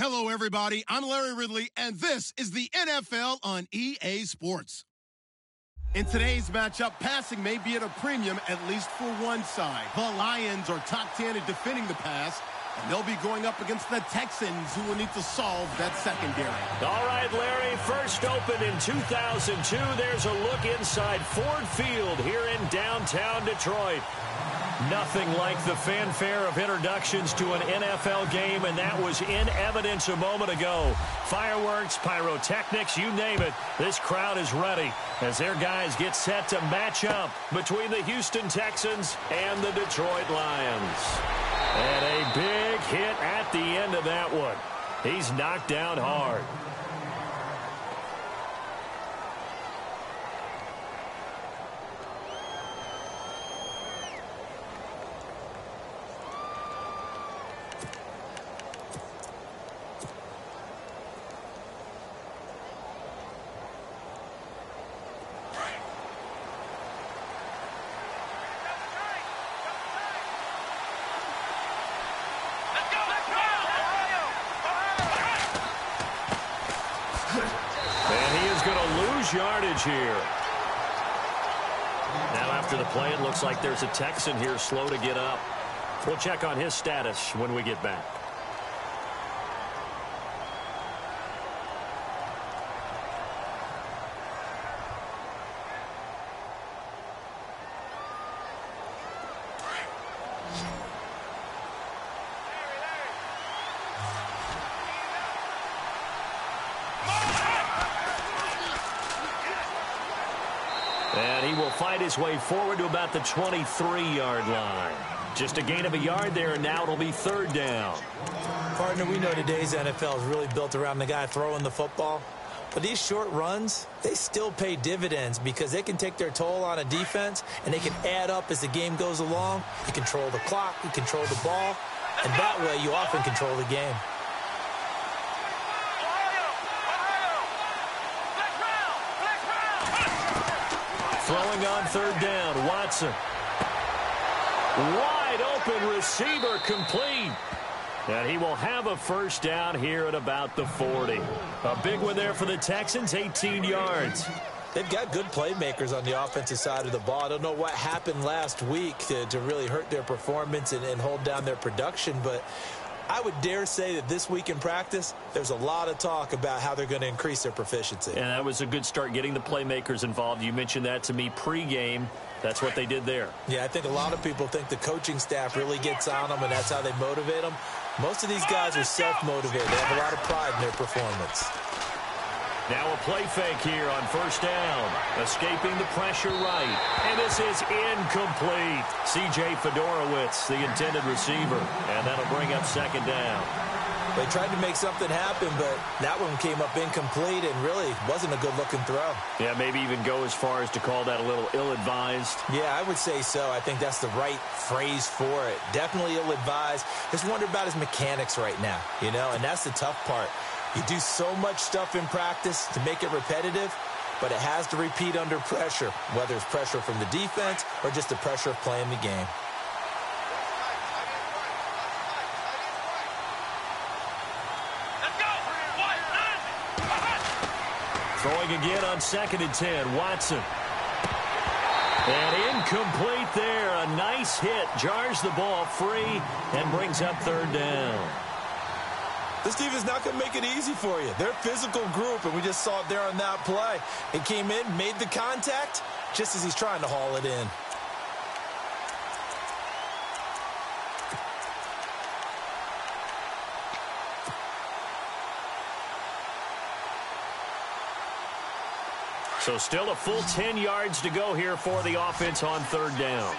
Hello, everybody. I'm Larry Ridley, and this is the NFL on EA Sports. In today's matchup, passing may be at a premium, at least for one side. The Lions are top 10 at defending the pass, and they'll be going up against the Texans, who will need to solve that secondary. All right, Larry, first opened in 2002. There's a look inside Ford Field here in downtown Detroit. Nothing like the fanfare of introductions to an NFL game, and that was in evidence a moment ago. Fireworks, pyrotechnics, you name it. This crowd is ready as their guys get set to match up between the Houston Texans and the Detroit Lions. And a big hit at the end of that one. He's knocked down hard. Yardage here. Now after the play, it looks like there's a Texan here slow to get up. We'll check on his status when we get back. And he will fight his way forward to about the 23-yard line. Just a gain of a yard there, and now it'll be third down. Partner, we know today's NFL is really built around the guy throwing the football. But these short runs, they still pay dividends because they can take their toll on a defense, and they can add up as the game goes along. You control the clock, you control the ball, and that way you often control the game. Throwing on third down, Watson. Wide open receiver complete. And he will have a first down here at about the 40. A big one there for the Texans, 18 yards. They've got good playmakers on the offensive side of the ball. I don't know what happened last week to really hurt their performance and hold down their production, but I would dare say that this week in practice, there's a lot of talk about how they're going to increase their proficiency. And that was a good start, getting the playmakers involved. You mentioned that to me pregame. That's what they did there. Yeah, I think a lot of people think the coaching staff really gets on them, and that's how they motivate them. Most of these guys are self-motivated. They have a lot of pride in their performance. Now a play fake here on first down. Escaping the pressure right. And this is incomplete. C.J. Fedorowicz, the intended receiver. And that'll bring up second down. They tried to make something happen, but that one came up incomplete and really wasn't a good-looking throw. Yeah, maybe even go as far as to call that a little ill-advised. Yeah, I would say so. I think that's the right phrase for it. Definitely ill-advised. Just wonder about his mechanics right now, you know, and that's the tough part. You do so much stuff in practice to make it repetitive, but it has to repeat under pressure, whether it's pressure from the defense or just the pressure of playing the game. Throwing again on 2nd and 10, Watson. And incomplete there. A nice hit. Jars the ball free and brings up third down. This team is not going to make it easy for you. They're a physical group, and we just saw it there on that play. It came in, made the contact, just as he's trying to haul it in. So still a full 10 yards to go here for the offense on third down.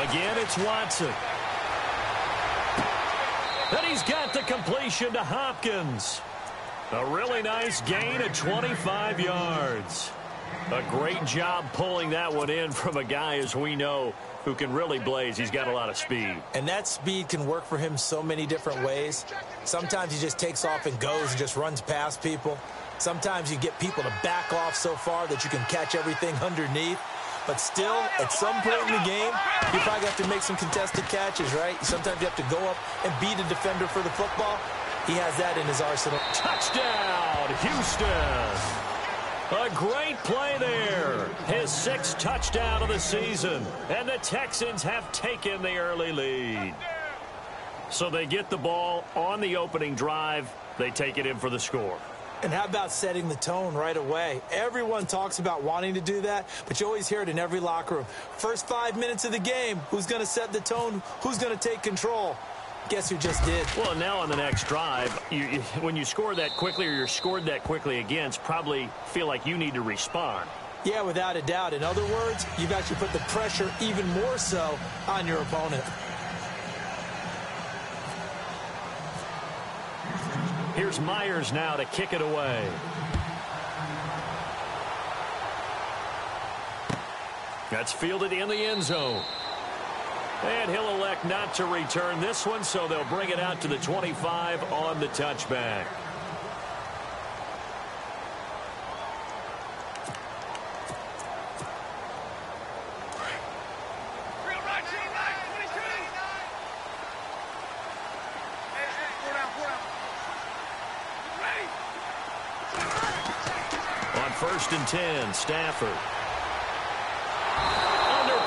Again, it's Watson. And he's got the completion to Hopkins. A really nice gain of 25 yards. A great job pulling that one in from a guy, as we know, who can really blaze. He's got a lot of speed. And that speed can work for him so many different ways. Sometimes he just takes off and goes and just runs past people. Sometimes you get people to back off so far that you can catch everything underneath. But still, at some point in the game, you probably have to make some contested catches, right? Sometimes you have to go up and beat a defender for the football. He has that in his arsenal. Touchdown, Houston. A great play there. His 6th touchdown of the season. And the Texans have taken the early lead. So they get the ball on the opening drive. They take it in for the score. And how about setting the tone right away? Everyone talks about wanting to do that, but you always hear it in every locker room. First 5 minutes of the game, who's going to set the tone? Who's going to take control? Guess who just did? Well, now on the next drive, when you score that quickly or you're scored that quickly against, probably feel like you need to respond. Yeah, without a doubt. In other words, you've actually put the pressure even more so on your opponent. Here's Myers now to kick it away. That's fielded in the end zone. And he'll elect not to return this one, so they'll bring it out to the 25 on the touchback. On 1st and 10, Stafford.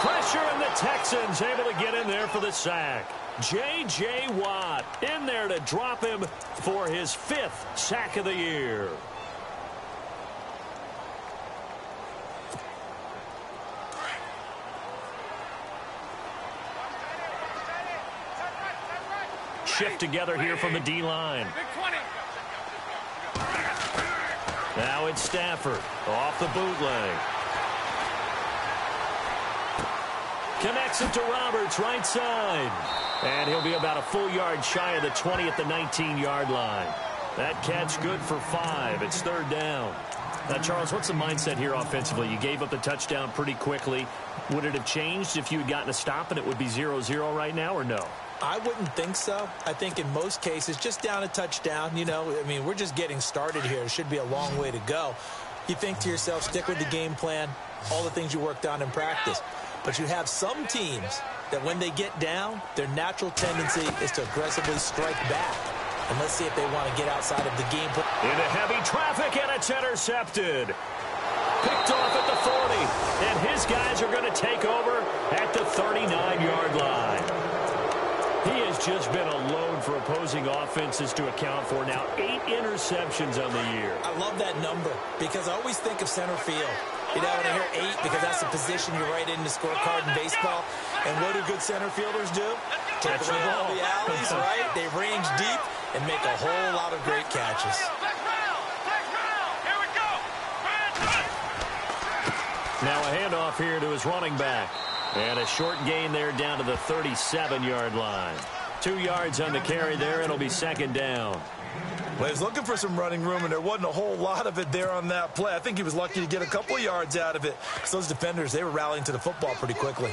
Pressure, and the Texans able to get in there for the sack. J.J. Watt in there to drop him for his 5th sack of the year. Shift together here from the D-line. Now it's Stafford off the bootleg. Connects it to Roberts, right side. And he'll be about a full yard shy of the 20 at the 19-yard line. That catch good for 5. It's 3rd down. Now, Charles, what's the mindset here offensively? You gave up the touchdown pretty quickly. Would it have changed if you had gotten a stop and it would be 0-0 right now, or no? I wouldn't think so. I think in most cases, just down a touchdown, I mean, we're just getting started here. It should be a long way to go. You think to yourself, stick with the game plan, all the things you worked on in practice. But you have some teams that when they get down, their natural tendency is to aggressively strike back. And let's see if they want to get outside of the game plan. Into heavy traffic, and it's intercepted. Picked off at the 40. And his guys are going to take over at the 39-yard line. He has just been a load for opposing offenses to account for. Now 8 interceptions on the year. I love that number because I always think of center field. When I hear 8, because that's the position you write in the scorecard in baseball. And what do good center fielders do? Take away all the alleys, right? They range deep and make a whole lot of great catches. Now a handoff here to his running back. And a short gain there down to the 37-yard line. 2 yards on the carry there. It'll be 2nd down. Well, he was looking for some running room, and there wasn't a whole lot of it there on that play. I think he was lucky to get a couple yards out of it. Because those defenders, they were rallying to the football pretty quickly.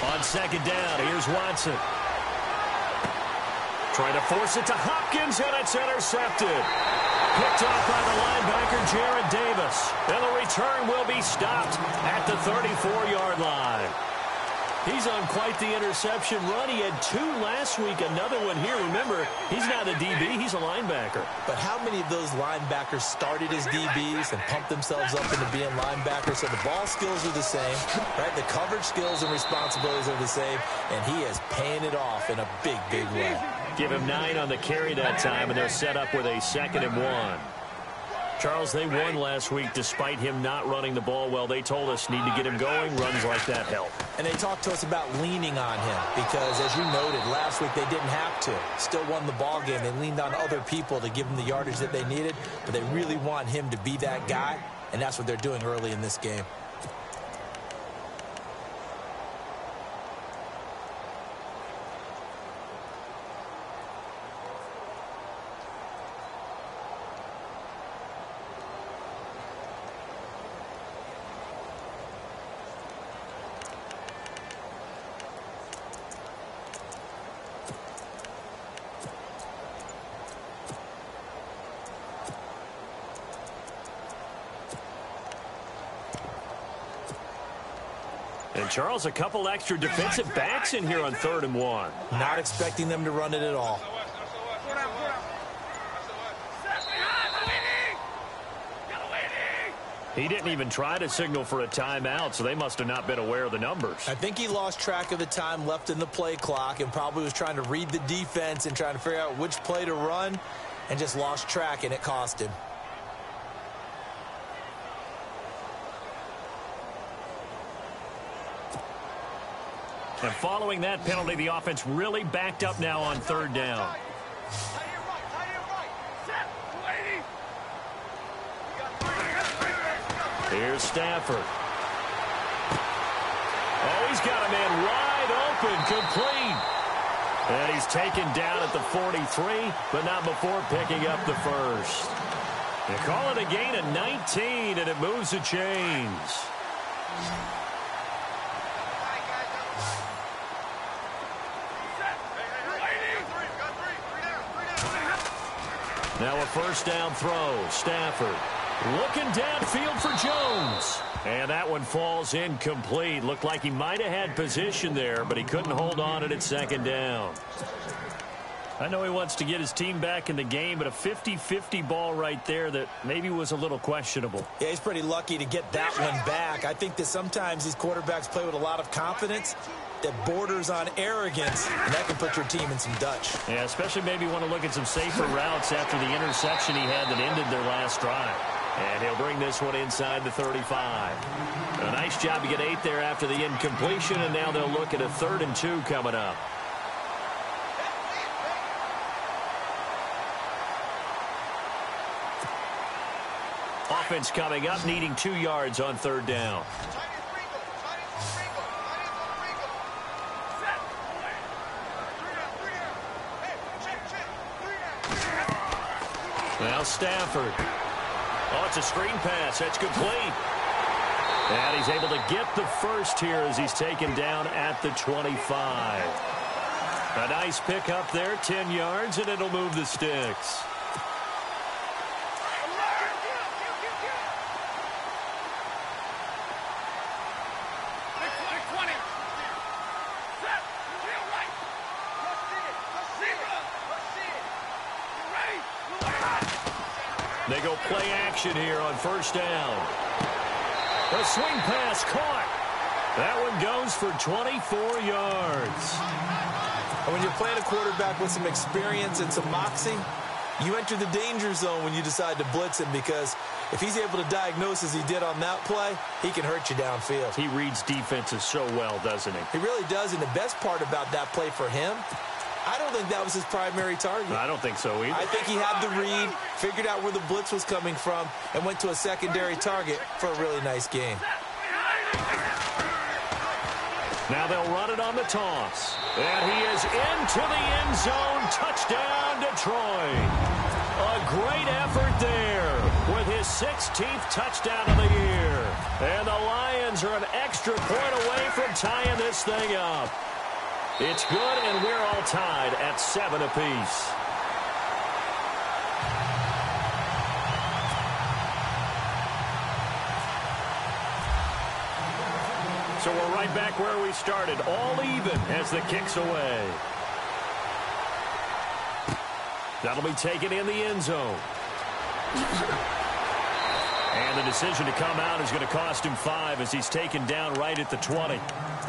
On 2nd down, here's Watson. Trying to force it to Hopkins, and it's intercepted. Picked off by the linebacker, Jared Davis. And the return will be stopped at the 34-yard line. He's on quite the interception run. He had 2 last week, another one here. Remember, he's not a DB, he's a linebacker. But how many of those linebackers started as DBs and pumped themselves up into being linebackers? So the ball skills are the same, right? The coverage skills and responsibilities are the same, and he is paying it off in a big, big way. Give him 9 on the carry that time, and they're set up with a 2nd and 1. Charles, they won last week despite him not running the ball well. They told us need to get him going. Runs like that help. And they talked to us about leaning on him because, as you noted, last week they didn't have to. Still won the ball game. They leaned on other people to give them the yardage that they needed, but they really want him to be that guy, and that's what they're doing early in this game. And, Charles, a couple extra defensive backs in here on 3rd and 1. Not expecting them to run it at all. He didn't even try to signal for a timeout, so they must have not been aware of the numbers. I think he lost track of the time left in the play clock and probably was trying to read the defense and trying to figure out which play to run and just lost track, and it cost him. And following that penalty, the offense really backed up now on 3rd down. Here's Stafford. Oh, he's got a man wide open, complete. And he's taken down at the 43, but not before picking up the first. They call it a gain of 19, and it moves the chains. Now a 1st down throw. Stafford looking downfield for Jones. And that one falls incomplete. Looked like he might have had position there, but he couldn't hold on at 2nd down. I know he wants to get his team back in the game, but a 50-50 ball right there that maybe was a little questionable. Yeah, he's pretty lucky to get that one back. I think that sometimes these quarterbacks play with a lot of confidence that borders on arrogance, and that can put your team in some Dutch. Yeah, especially maybe want to look at some safer routes after the interception he had that ended their last drive. And he'll bring this one inside the 35. A nice job to get 8 there after the incompletion, and now they'll look at a 3rd and 2 coming up. Offense coming up, needing 2 yards on 3rd down. Now Stafford. Oh, it's a screen pass. That's complete. And he's able to get the first here as he's taken down at the 25. A nice pick up there, 10 yards, and it'll move the sticks. They go play action here on 1st down. The swing pass caught. That one goes for 24 yards. And when you're playing a quarterback with some experience and some moxie, you enter the danger zone when you decide to blitz him, because if he's able to diagnose as he did on that play, he can hurt you downfield. He reads defenses so well, doesn't he? He really does, and the best part about that play for him, I don't think that was his primary target. I don't think so either. I think he had the read, figured out where the blitz was coming from, and went to a secondary target for a really nice game. Now they'll run it on the toss. And he is into the end zone. Touchdown, Detroit. A great effort there with his 16th touchdown of the year. And the Lions are an extra point away from tying this thing up. It's good, and we're all tied at 7 apiece. So we're right back where we started, all even as the kick's away. That'll be taken in the end zone. And the decision to come out is going to cost him 5 as he's taken down right at the 20.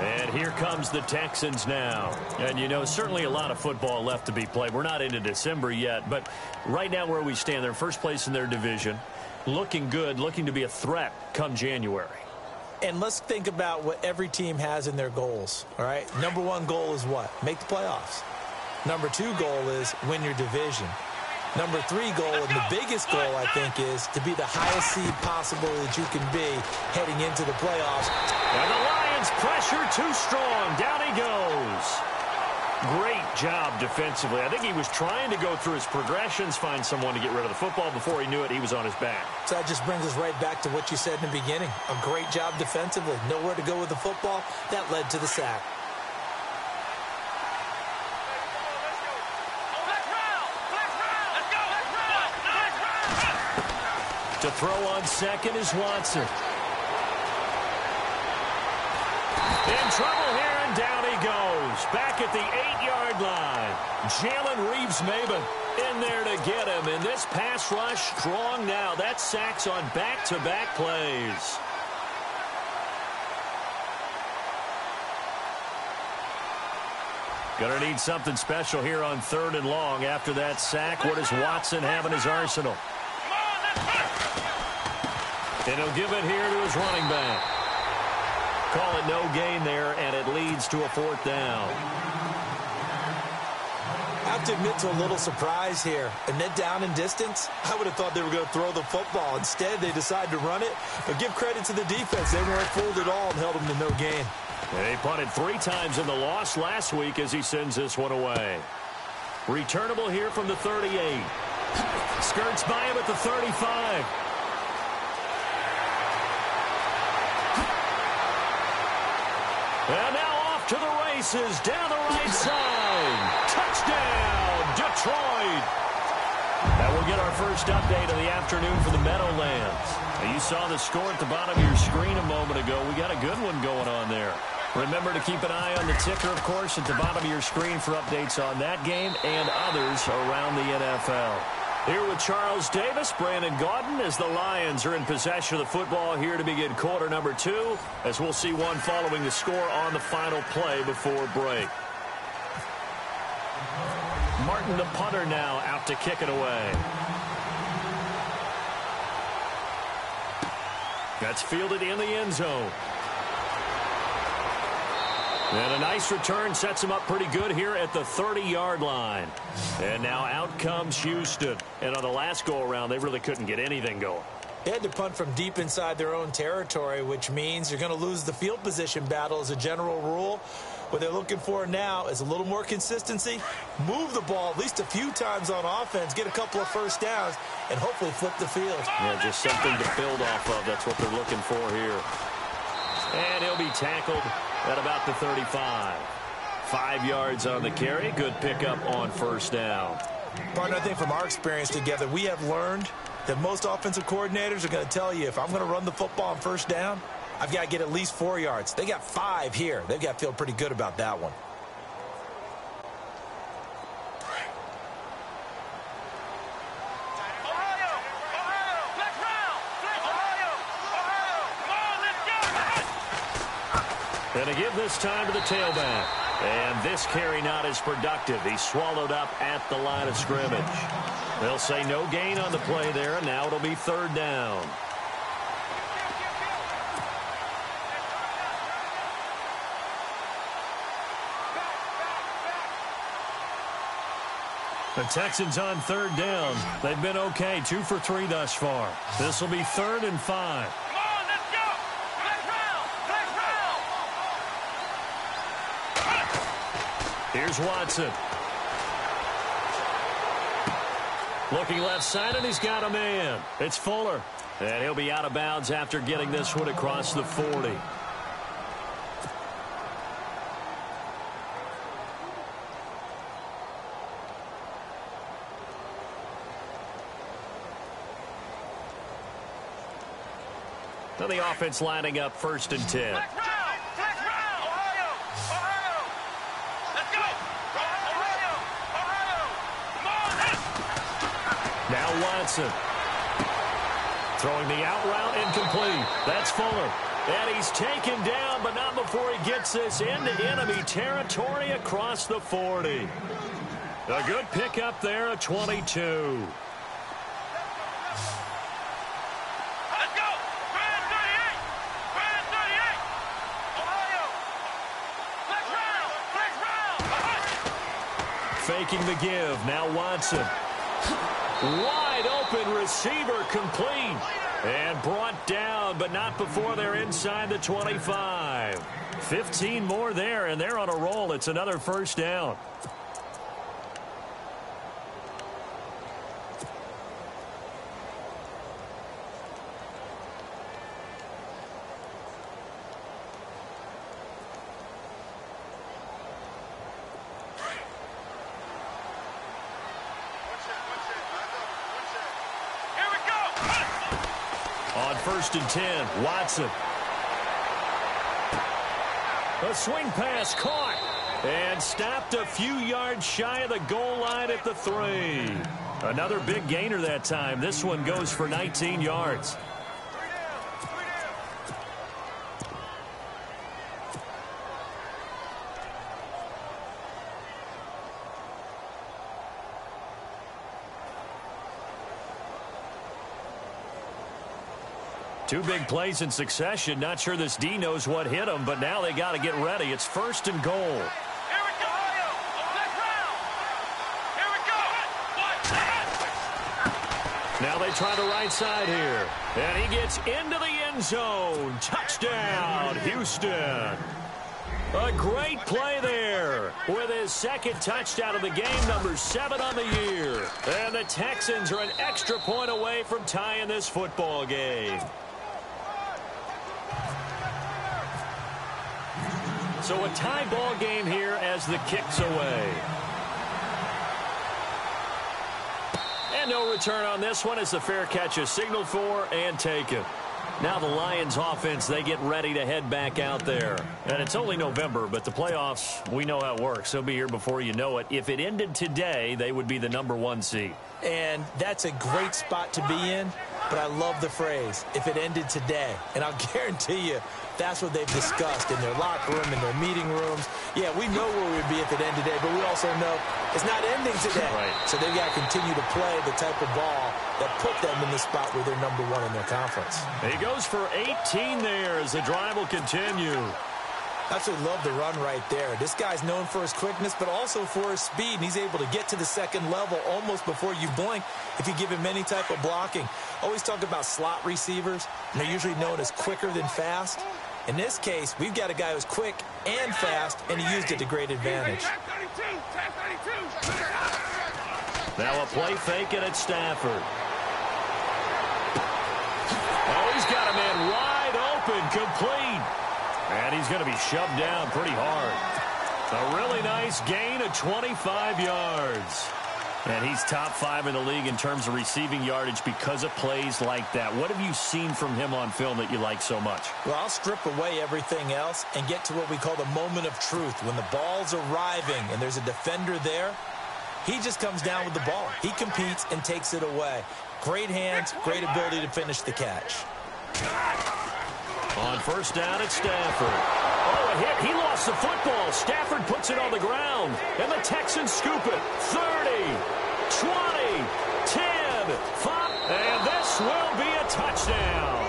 And here comes the Texans now. And, you know, certainly a lot of football left to be played. We're not into December yet, but right now where we stand, they're first place in their division. Looking good, looking to be a threat come January. And let's think about what every team has in their goals, all right? Number 1 goal is what? Make the playoffs. Number 2 goal is win your division. Number 3 goal, and the biggest goal, I think, is to be the highest seed possible that you can be heading into the playoffs. And the Lions pressure too strong. Down he goes. Great job defensively. I think he was trying to go through his progressions, find someone to get rid of the football. Before he knew it, he was on his back. So that just brings us right back to what you said in the beginning. A great job defensively. Nowhere to go with the football. That led to the sack. To throw on second is Watson. In trouble here, and down he goes. Back at the 8-yard line. Jalen Reeves-Maybin in there to get him. And this pass rush strong now. That's sacks on back-to-back plays. Going to need something special here on 3rd and long. After that sack, what does Watson have in his arsenal? And he'll give it here to his running back. Call it no gain there, and it leads to a 4th down. I have to admit to a little surprise here. And then down in distance, I would have thought they were going to throw the football. Instead, they decided to run it. But give credit to the defense. They weren't fooled at all and held them to no gain. They punted 3 times in the loss last week as he sends this one away. Returnable here from the 38. Skirts by him at the 35. And now off to the races down the right side. Touchdown, Detroit. Now we'll get our first update of the afternoon for the Meadowlands. Now you saw the score at the bottom of your screen a moment ago. We got a good one going on there. Remember to keep an eye on the ticker, of course, at the bottom of your screen for updates on that game and others around the NFL. Here with Charles Davis, Brandon Gaudin, as the Lions are in possession of the football here to begin quarter number 2, as we'll see one following the score on the final play before break. Martin, the punter, now out to kick it away. That's fielded in the end zone. And a nice return sets him up pretty good here at the 30-yard line. And now out comes Houston. And on the last go-around, they really couldn't get anything going. They had to punt from deep inside their own territory, which means you're going to lose the field position battle as a general rule. What they're looking for now is a little more consistency, move the ball at least a few times on offense, get a couple of first downs, and hopefully flip the field. Yeah, just something to build off of. That's what they're looking for here. And he'll be tackled at about the 35. 5 yards on the carry. Good pickup on first down. Partner, I think from our experience together, we have learned that most offensive coordinators are going to tell you, if I'm going to run the football on first down, I've got to get at least 4 yards. They got 5 here. They've got to feel pretty good about that one. And to give this time to the tailback. And this carry not as productive. He's swallowed up at the line of scrimmage. They'll say no gain on the play there, and now it'll be 3rd down. The Texans on 3rd down. They've been okay, 2 for 3 thus far. This will be 3rd and 5. Here's Watson. Looking left side, and he's got a man. It's Fuller. And he'll be out of bounds after getting this one across the 40. Now the offense lining up 1st and 10. Now Watson. Throwing the out route incomplete. That's Fuller. And he's taken down, but not before he gets this into enemy territory across the 40. A good pickup there at 22. Faking the give. Now Watson. Wide open receiver complete. And brought down, but not before they're inside the 25. 15 more there, and they're on a roll. It's another 1st down. On 1st and 10, Watson. A swing pass caught and stopped a few yards shy of the goal line at the 3. Another big gainer that time. This one goes for 19 yards. Two big plays in succession. Not sure this D knows what hit him, but now they got to get ready. It's 1st and goal. Here we go. Here we go. Now they try the right side here. And he gets into the end zone. Touchdown, Houston. A great play there with his 2nd touchdown of the game, number 7 on the year. And the Texans are an extra point away from tying this football game. So a tie ball game here as the kick's away. And no return on this one as the fair catch is signaled for and taken. Now the Lions offense, they get ready to head back out there. And it's only November, but the playoffs, we know how it works. They'll be here before you know it. If it ended today, they would be the number 1 seed. And that's a great spot to be in, but I love the phrase, if it ended today. And I'll guarantee you, that's what they've discussed in their locker room, in their meeting rooms. Yeah, we know where we'd be if it ended today, but we also know it's not ending today. Right. So they've got to continue to play the type of ball that put them in the spot where they're number 1 in their conference. He goes for 18 there as the drive will continue. Absolutely love the run right there. This guy's known for his quickness, but also for his speed. And he's able to get to the 2nd level almost before you blink if you give him any type of blocking. Always talk about slot receivers, and they're usually known as quicker than fast. In this case, we've got a guy who's quick and fast, and he used it to great advantage. Now a play fake it at Stafford. Oh, he's got a man wide open, complete. And he's going to be shoved down pretty hard. A really nice gain of 25 yards. And he's top 5 in the league in terms of receiving yardage because of plays like that. What have you seen from him on film that you like so much? Well, I'll strip away everything else and get to what we call the moment of truth. When the ball's arriving and there's a defender there, he just comes down with the ball. He competes and takes it away. Great hands, great ability to finish the catch. On 1st down, it's Stafford. Oh, a hit. He lost the football. Stafford puts it on the ground. And the Texans scoop it. 30, 20, 10, 5. And this will be a touchdown.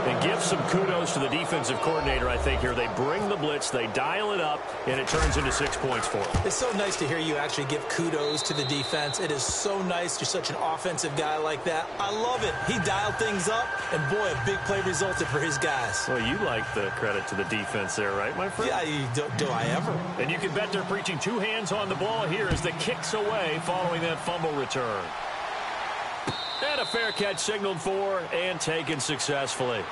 And give some kudos to the defensive coordinator, I think, here. They bring the blitz, they dial it up, and it turns into 6 points for them. It's so nice to hear you actually give kudos to the defense. It is so nice. You're such an offensive guy like that. I love it. He dialed things up, and boy, a big play resulted for his guys. Well, you like the credit to the defense there, right, my friend? Yeah, do I ever? And you can bet they're preaching 2 hands on the ball here as the kick's away following that fumble return. And a fair catch signaled for and taken successfully.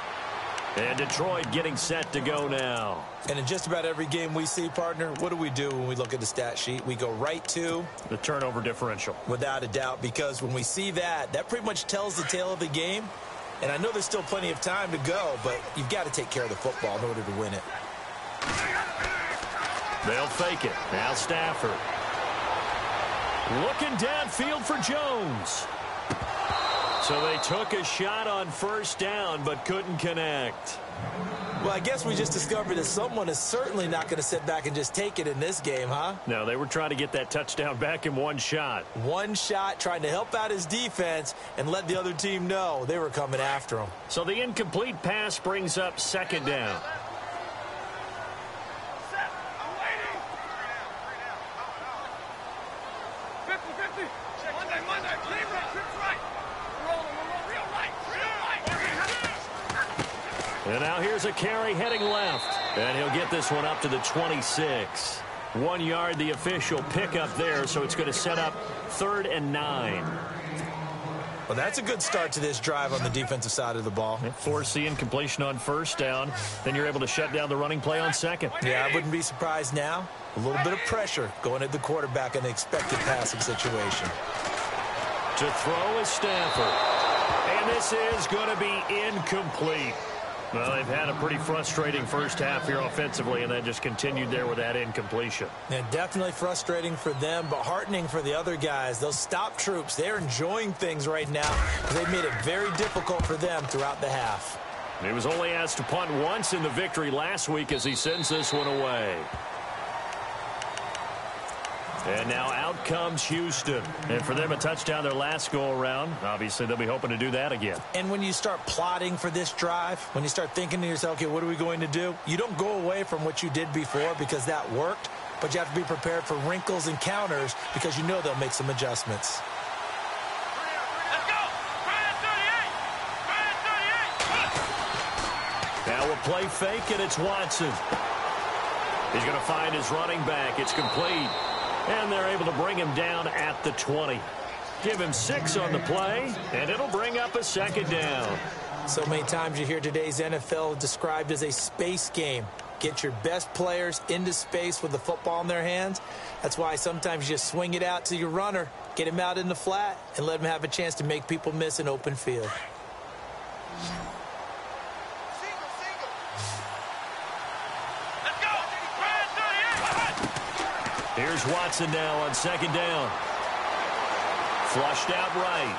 And Detroit getting set to go now. And in just about every game we see, partner, what do we do when we look at the stat sheet? We go right to the turnover differential. Without a doubt, because when we see that, that pretty much tells the tale of the game. And I know there's still plenty of time to go, but you've got to take care of the football in order to win it. They'll fake it. Now Stafford. Looking downfield for Jones. So they took a shot on 1st down, but couldn't connect. Well, I guess we just discovered that someone is certainly not going to sit back and just take it in this game, huh? No, they were trying to get that touchdown back in one shot. One shot, trying to help out his defense and let the other team know they were coming after him. So the incomplete pass brings up 2nd down. And now here's a carry heading left. And he'll get this one up to the 26. 1 yard, the official pickup there, so it's going to set up 3rd and 9. Well, that's a good start to this drive on the defensive side of the ball. Force the incompletion on 1st down. Then you're able to shut down the running play on 2nd. Yeah, I wouldn't be surprised now. A little bit of pressure going at the quarterback in the expected passing situation. To throw is Stafford. And this is going to be incomplete. Well, they've had a pretty frustrating first half here offensively, and then just continued there with that incompletion. And definitely frustrating for them, but heartening for the other guys. Those stop troops, they're enjoying things right now. They've made it very difficult for them throughout the half. He was only asked to punt once in the victory last week as he sends this one away. And now out comes Houston. And for them, a touchdown their last go-around. Obviously, they'll be hoping to do that again. And when you start plotting for this drive, when you start thinking to yourself, okay, what are we going to do? You don't go away from what you did before because that worked, but you have to be prepared for wrinkles and counters because you know they'll make some adjustments. Let's go! Brian 38! Brian 38! Now we'll play fake, and it's Watson. He's going to find his running back. It's complete. And they're able to bring him down at the 20. Give him 6 on the play, and it'll bring up a second down. So many times you hear today's NFL described as a space game. Get your best players into space with the football in their hands. That's why sometimes you just swing it out to your runner, get him out in the flat, and let him have a chance to make people miss an open field. Here's Watson now on second down. Flushed out right.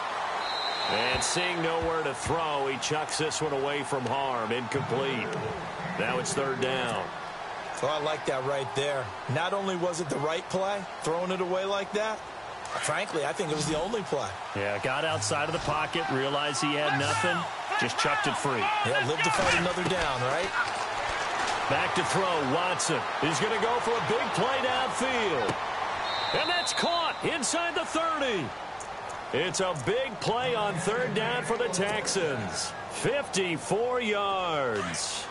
And seeing nowhere to throw, he chucks this one away from harm. Incomplete. Now it's third down. So I like that right there. Not only was it the right play, throwing it away like that, frankly, I think it was the only play. Yeah, got outside of the pocket, realized he had nothing, just chucked it free. Yeah, live to fight another down, right? Back to throw, Watson. He's going to go for a big play downfield. And that's caught inside the 30. It's a big play on third down for the Texans. 54 yards.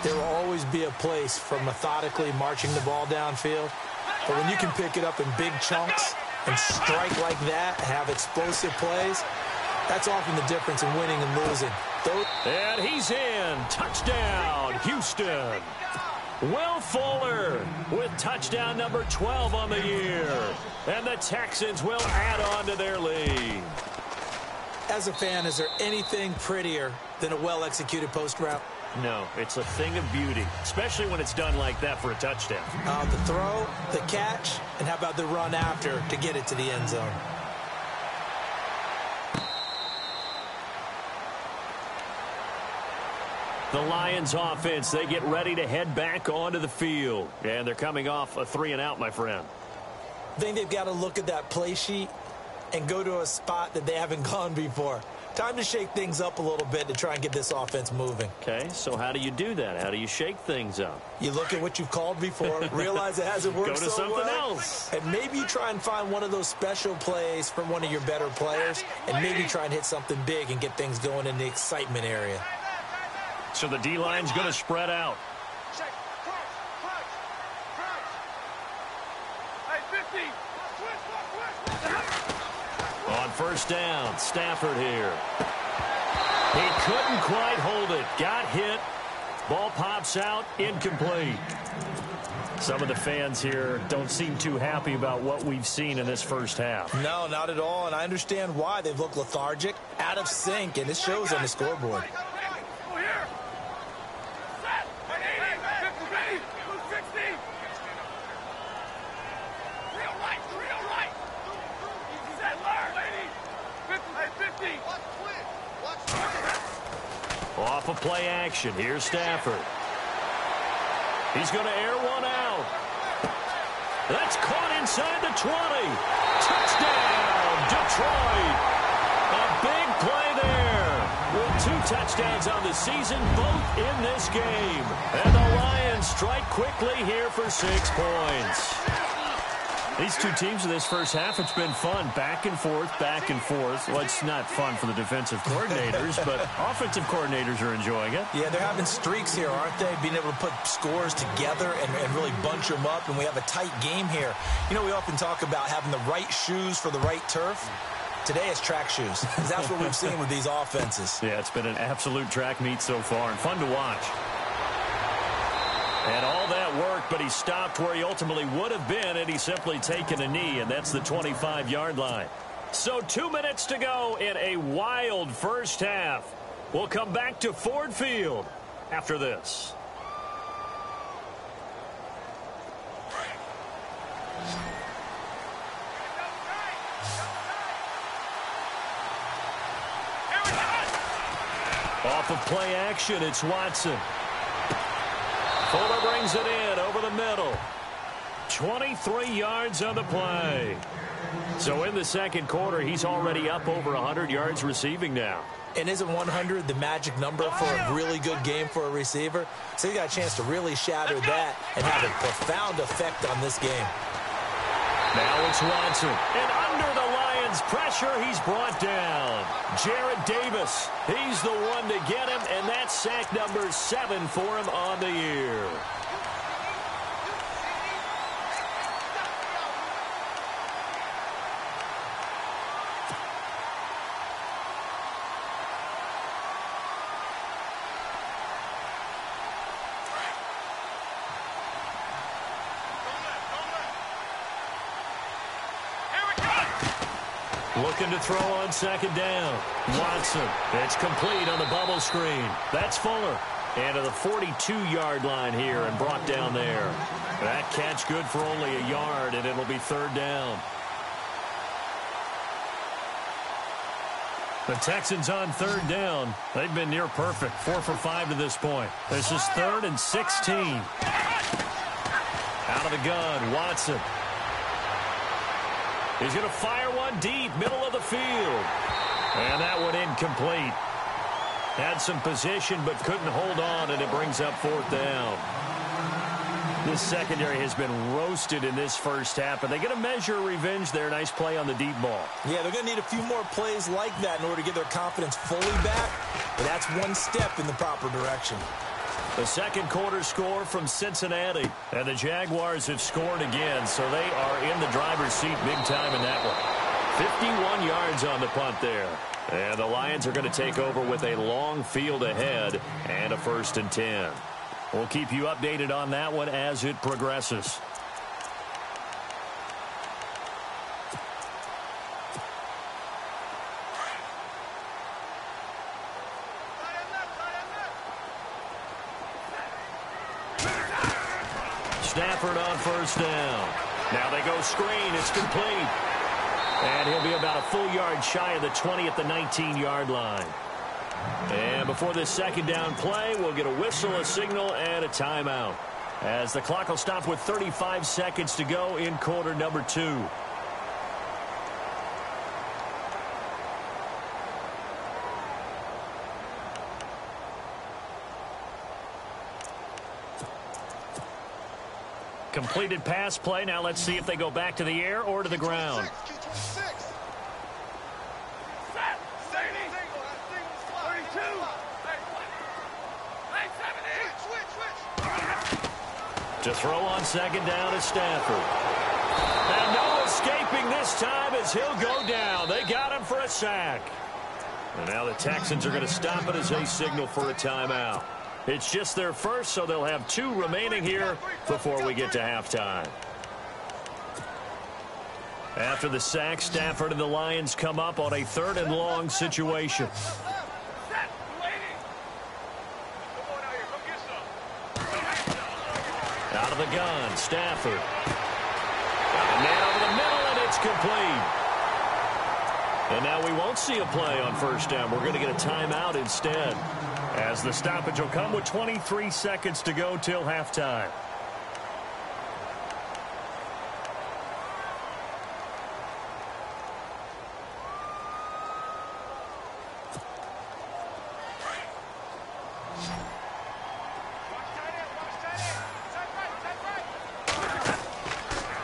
There will always be a place for methodically marching the ball downfield. But when you can pick it up in big chunks and strike like that, have explosive plays, that's often the difference in winning and losing. And he's in. Touchdown, Houston. Will Fuller with touchdown number 12 on the year. And the Texans will add on to their lead. As a fan, is there anything prettier than a well-executed post route? No, it's a thing of beauty, especially when it's done like that for a touchdown. The throw, the catch, and how about the run after to get it to the end zone? The Lions offense, they get ready to head back onto the field. And they're coming off a 3-and-out, my friend. I think they've got to look at that play sheet and go to a spot that they haven't gone before. Time to shake things up a little bit to try and get this offense moving. Okay, so how do you do that? How do you shake things up? You look at what you've called before, realize it hasn't worked so so something well, else. and maybe you try and find one of those special plays from one of your better players, and maybe try and hit something big and get things going in the excitement area. So the D-line's going to spread out. On first down, Stafford here. He couldn't quite hold it. Got hit. Ball pops out. Incomplete. Some of the fans here don't seem too happy about what we've seen in this first half. No, not at all, and I understand why. They've looked lethargic, out of sync, and it shows on the scoreboard. Off of play action. Here's Stafford. He's going to air one out. That's caught inside the 20. Touchdown, Detroit. A big play there. With 2 touchdowns on the season, both in this game. And the Lions strike quickly here for 6 points. These two teams in this first half, it's been fun. Back and forth, back and forth. Well, it's not fun for the defensive coordinators, but offensive coordinators are enjoying it. Yeah, they're having streaks here, aren't they? Being able to put scores together and really bunch them up, and we have a tight game here. You know, we often talk about having the right shoes for the right turf. Today it's track shoes. That's what we've seen with these offenses. Yeah, it's been an absolute track meet so far and fun to watch. And all that worked, but he stopped where he ultimately would have been had he simply taken a knee, and that's the 25-yard line. So 2 minutes to go in a wild first half. We'll come back to Ford Field after this. Off of play action, it's Watson. Fuller brings it in over the middle. 23 yards on the play. So in the second quarter, he's already up over 100 yards receiving now. And isn't 100 the magic number for a really good game for a receiver? So he got a chance to really shatter that and have a profound effect on this game. Now it's Watson. And under the Lions' pressure, he's brought down. Jared Davis, he's the one to get him, and that's sack number 7 for him on the year. Looking to throw on second down. Watson. It's complete on the bubble screen. That's Fuller. And to the 42-yard line here and brought down there. That catch good for only a yard, and it'll be third down. The Texans on third down. They've been near perfect. 4 for 5 to this point. This is 3rd and 16. Out of the gun, Watson. He's going to fire one deep, middle of the field. And that one incomplete. Had some position but couldn't hold on, and it brings up 4th down. This secondary has been roasted in this first half, but they get a measure of revenge there. Nice play on the deep ball. Yeah, they're going to need a few more plays like that in order to get their confidence fully back. But that's one step in the proper direction. The second quarter score from Cincinnati. And the Jaguars have scored again, so they are in the driver's seat big time in that one. 51 yards on the punt there. And the Lions are going to take over with a long field ahead and a 1st and 10. We'll keep you updated on that one as it progresses. Stafford on 1st down. Now they go screen. It's complete. And he'll be about a full yard shy of the 20 at the 19-yard line. And before this second down play, we'll get a whistle, a signal, and a timeout. As the clock will stop with 35 seconds to go in quarter number 2. Completed pass play. Now let's see if they go back to the air or to the ground. To throw on second down is Stafford. And no escaping this time as he'll go down. They got him for a sack. And now the Texans are going to stop it as they signal for a timeout. It's just their first, so they'll have 2 remaining here before we get to halftime. After the sack, Stafford and the Lions come up on a 3rd and long situation. Out of the gun, Stafford. Got the man over the middle, and it's complete. And now we won't see a play on 1st down. We're going to get a timeout instead, as the stoppage will come with 23 seconds to go till halftime.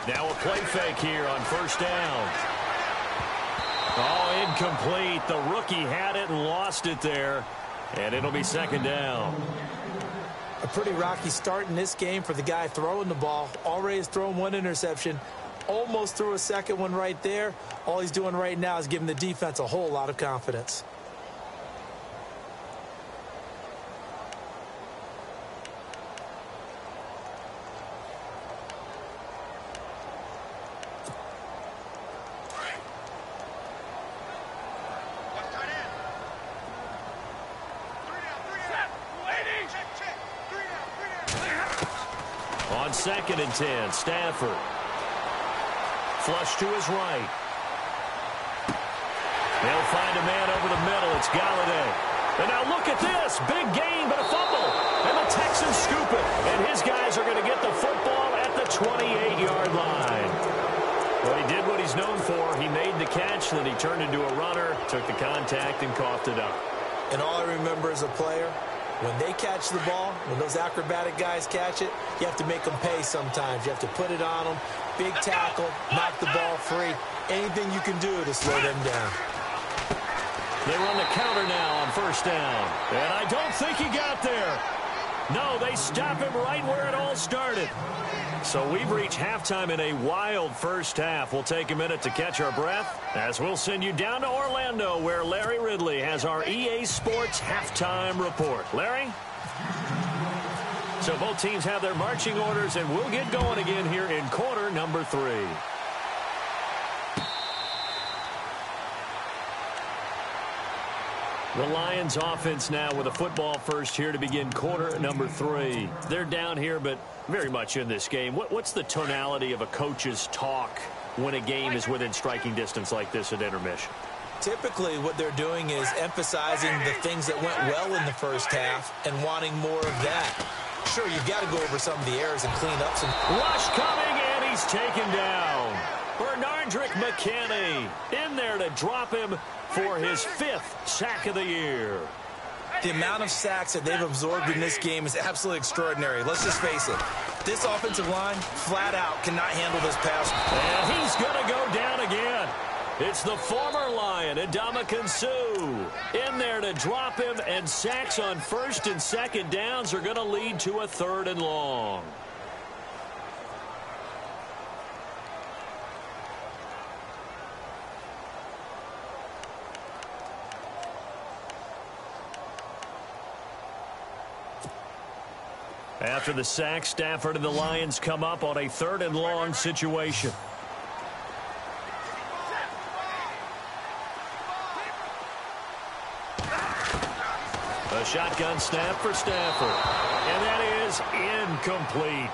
Now a play fake here on 1st down. Oh, incomplete. The rookie had it and lost it there. And it'll be 2nd down. A pretty rocky start in this game for the guy throwing the ball. Already has thrown 1 interception. Almost threw a second one right there. All he's doing right now is giving the defense a whole lot of confidence. on 2nd and 10. Stafford. Flush to his right. They'll find a man over the middle. It's Galladay. And now look at this. Big gain, but a fumble. And the Texans scoop it. And his guys are going to get the football at the 28-yard line. Well, he did what he's known for. He made the catch, then he turned into a runner, took the contact, and coughed it up. And all I remember as a player, when they catch the ball, when those acrobatic guys catch it, you have to make them pay sometimes. You have to put it on them. Big tackle, knock the ball free. Anything you can do to slow them down. They run the counter now on 1st down. And I don't think he got there. No, they stop him right where it all started. So we've reached halftime in a wild first half. We'll take a minute to catch our breath as we'll send you down to Orlando where Larry Ridley has our EA Sports halftime report. Larry? So both teams have their marching orders, and we'll get going again here in quarter number 3. The Lions offense now with a football first here to begin quarter number 3. They're down here, but very much in this game. What's the tonality of a coach's talk when a game is within striking distance like this at intermission? Typically, what they're doing is emphasizing the things that went well in the first half and wanting more of that. Sure, you've got to go over some of the errors and clean up some. Rush coming, and he's taken down. Bernardrick McKinney in there to drop him for his 5th sack of the year. The amount of sacks that they've absorbed in this game is absolutely extraordinary. Let's just face it. This offensive line, flat out, cannot handle this pass. And he's going to go down again. It's the former Lion, Ndamukong Suh, in there to drop him, and sacks on 1st and 2nd downs are going to lead to a 3rd and long. After the sack, Stafford and the Lions come up on a 3rd and long situation. A shotgun snap for Stafford. And that is incomplete.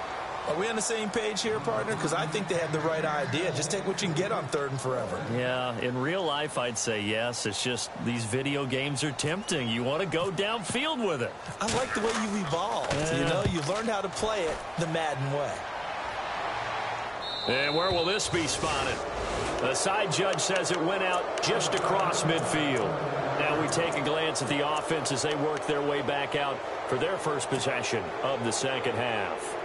Are we on the same page here, partner? Because I think they have the right idea. Just take what you can get on 3rd and forever. Yeah, in real life, I'd say yes. It's just these video games are tempting. You want to go downfield with it. I like the way you evolved. Yeah. You know, you learned how to play it the Madden way. And where will this be spotted? The side judge says it went out just across midfield. Now we take a glance at the offense as they work their way back out for their first possession of the second half.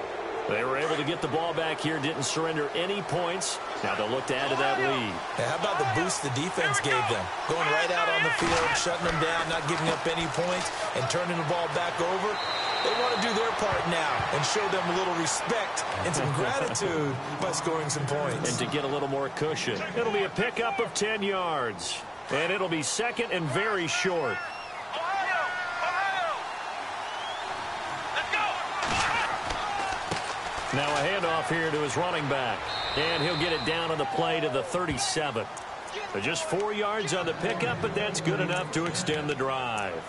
They were able to get the ball back here, didn't surrender any points. Now they'll look to add to that lead. Hey, how about the boost the defense gave them? Going right out on the field, shutting them down, not giving up any points, and turning the ball back over. They want to do their part now and show them a little respect and some gratitude by scoring some points. And to get a little more cushion. It'll be a pickup of 10 yards. And it'll be 2nd and very short. Now a handoff here to his running back. And he'll get it down on the play to the 37. So just 4 yards on the pickup, but that's good enough to extend the drive.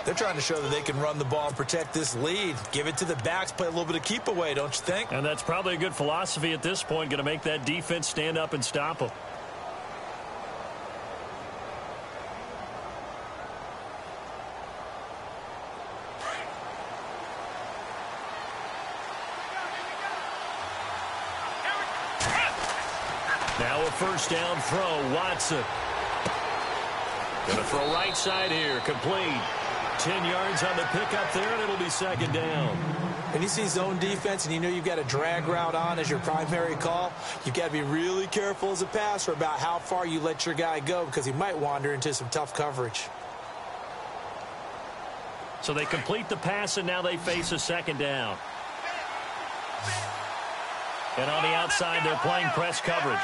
They're trying to show that they can run the ball and protect this lead. Give it to the backs, play a little bit of keep away, don't you think? And that's probably a good philosophy at this point, going to make that defense stand up and stop them. Now a first down throw, Watson. Going to throw right side here, complete. 10 yards on the pickup there, and it'll be 2nd down. When you see zone defense and you know you've got a drag route on as your primary call, you've got to be really careful as a passer about how far you let your guy go because he might wander into some tough coverage. So they complete the pass, and now they face a 2nd down. And on the outside, they're playing press coverage.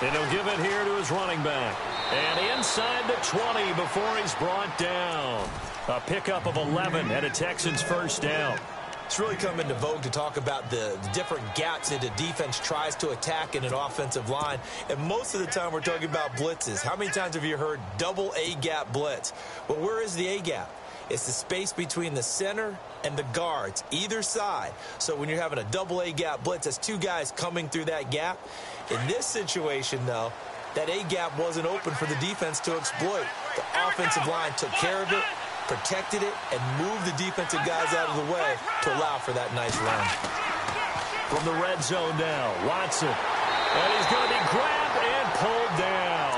And he'll give it here to his running back. And inside the 20 before he's brought down. A pickup of 11 and a Texans first down. It's really come into vogue to talk about the different gaps that a defense tries to attack in an offensive line. And most of the time we're talking about blitzes. How many times have you heard double A-gap blitz? Well, where is the A-gap? It's the space between the center and the guards, either side. So when you're having a double-A gap blitz, that's two guys coming through that gap. In this situation, though, that A gap wasn't open for the defense to exploit. The offensive line took care of it, protected it, and moved the defensive guys out of the way to allow for that nice run. From the red zone now, Watson. And he's going to be grabbed and pulled down.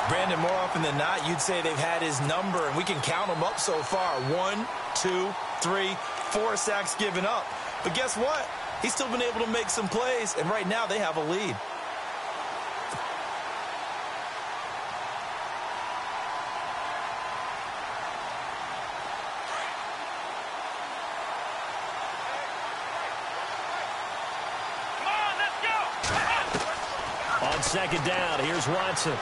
Brandon, more often than not, you'd say they've had his number, and we can count them up so far. 1, 2, 3, 4 sacks given up. But guess what? He's still been able to make some plays, and right now they have a lead. On second down, here's Watson.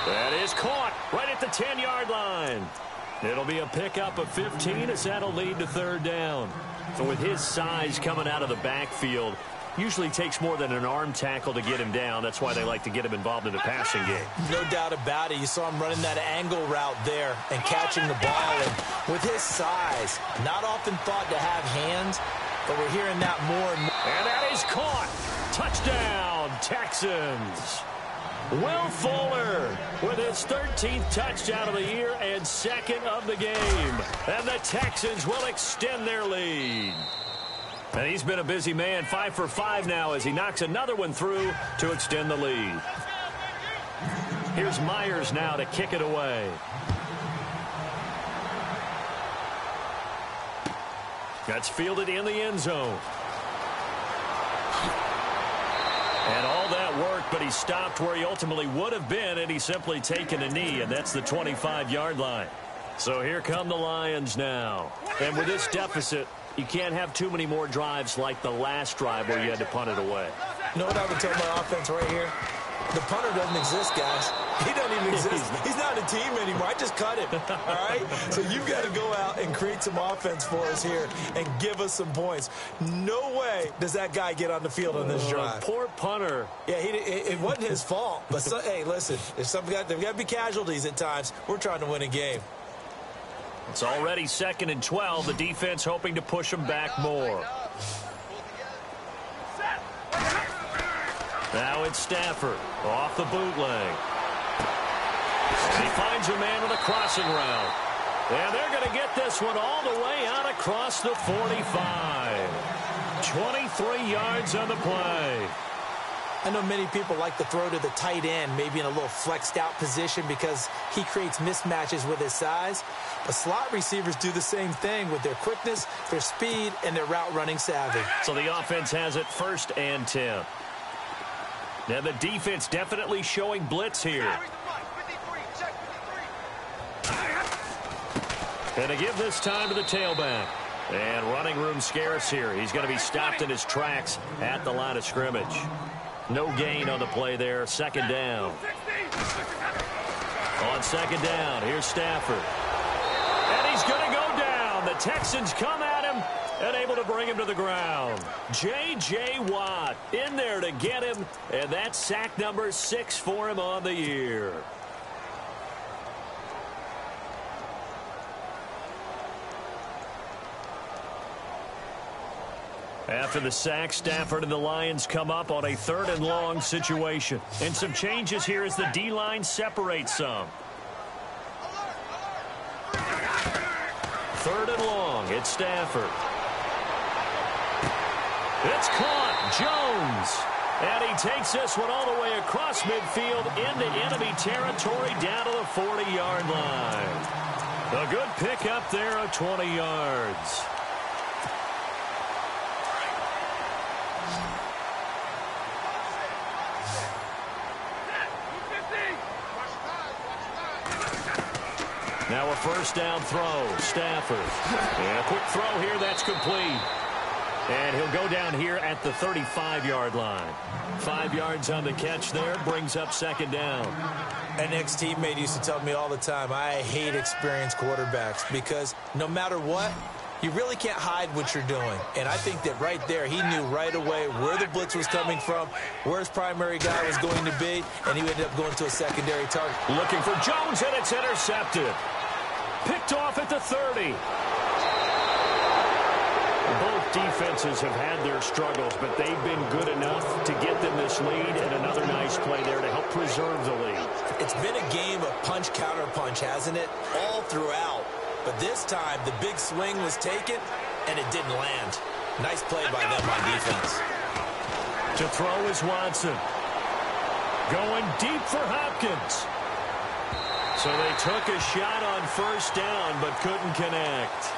That is caught right at the 10-yard line. It'll be a pickup of 15 as that'll lead to third down. So with his size coming out of the backfield, usually takes more than an arm tackle to get him down. That's why they like to get him involved in the passing game. No doubt about it. You saw him running that angle route there and catching the ball. And with his size, not often thought to have hands, but we're hearing that more and more. And that is caught. Touchdown, Texans. Will Fuller with his 13th touchdown of the year and second of the game. And the Texans will extend their lead. And he's been a busy man, 5 for 5 now as he knocks another one through to extend the lead. Here's Myers now to kick it away. That's fielded in the end zone. And all that work, but he stopped where he ultimately would have been, and he's simply taken a knee, and that's the 25-yard line. So here come the Lions now. And with this deficit, you can't have too many more drives like the last drive where you had to punt it away. You know what I would tell my offense right here? The punter doesn't exist, guys. He doesn't even exist. He's not a team anymore. I just cut him, all right? So you've got to go out and create some offense for us here and give us some points. No way does that guy get on the field on this drive. Poor punter. Yeah, it wasn't his fault. But, hey, listen, there's got to be casualties at times. We're trying to win a game. It's already 2nd and 12. The defense hoping to push them back more. Now it's Stafford off the bootleg. And he finds a man with a crossing route. And they're going to get this one all the way out across the 45. 23 yards on the play. I know many people like to throw to the tight end, maybe in a little flexed out position because he creates mismatches with his size. But slot receivers do the same thing with their quickness, their speed, and their route running savvy. So the offense has it 1st and 10. Now the defense definitely showing blitz here. And to give this time to the tailback. And running room scarce here. He's going to be stopped in his tracks at the line of scrimmage. No gain on the play there. 2nd down. On 2nd down, here's Stafford. And he's going to go down. The Texans come at him and able to bring him to the ground. J.J. Watt in there to get him, and that's sack number 6 for him on the year. After the sack, Stafford and the Lions come up on a 3rd and long situation. And some changes here as the D-line separates some. 3rd and long, it's Stafford. It's caught, Jones. And he takes this one all the way across midfield into enemy territory down to the 40-yard line. A good pickup there of 20 yards. Now a 1st down throw, Stafford. And a quick throw here, that's complete. And he'll go down here at the 35-yard line. 5 yards on the catch there, brings up 2nd down. An ex-teammate used to tell me all the time, I hate experienced quarterbacks because no matter what, you really can't hide what you're doing. And I think that right there, he knew right away where the blitz was coming from, where his primary guy was going to be, and he ended up going to a secondary target. Looking for Jones, and it's intercepted. picked off at the 30. Both defenses have had their struggles, but they've been good enough to get them this lead, and another nice play there to help preserve the lead. It's been a game of punch-counter-punch, hasn't it? All throughout. But this time, the big swing was taken, and it didn't land. Nice play by them on defense. To throw is Watson. Going deep for Hopkins. So they took a shot on first down, but couldn't connect.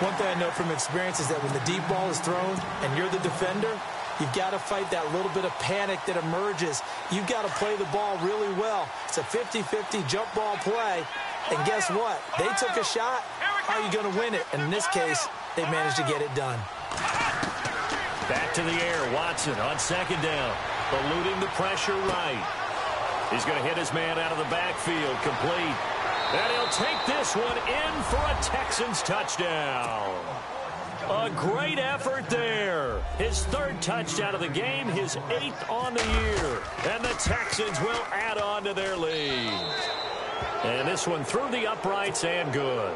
One thing I know from experience is that when the deep ball is thrown and you're the defender, you've got to fight that little bit of panic that emerges. You've got to play the ball really well. It's a 50-50 jump ball play. And guess what? They took a shot. How are you going to win it? And in this case, they managed to get it done. Back to the air. Watson on second down. Eluding the pressure right. He's going to hit his man out of the backfield. Complete. And he'll take this one in for a Texans touchdown. A great effort there. His third touchdown of the game, his 8th on the year. And the Texans will add on to their lead. And this one through the uprights and good.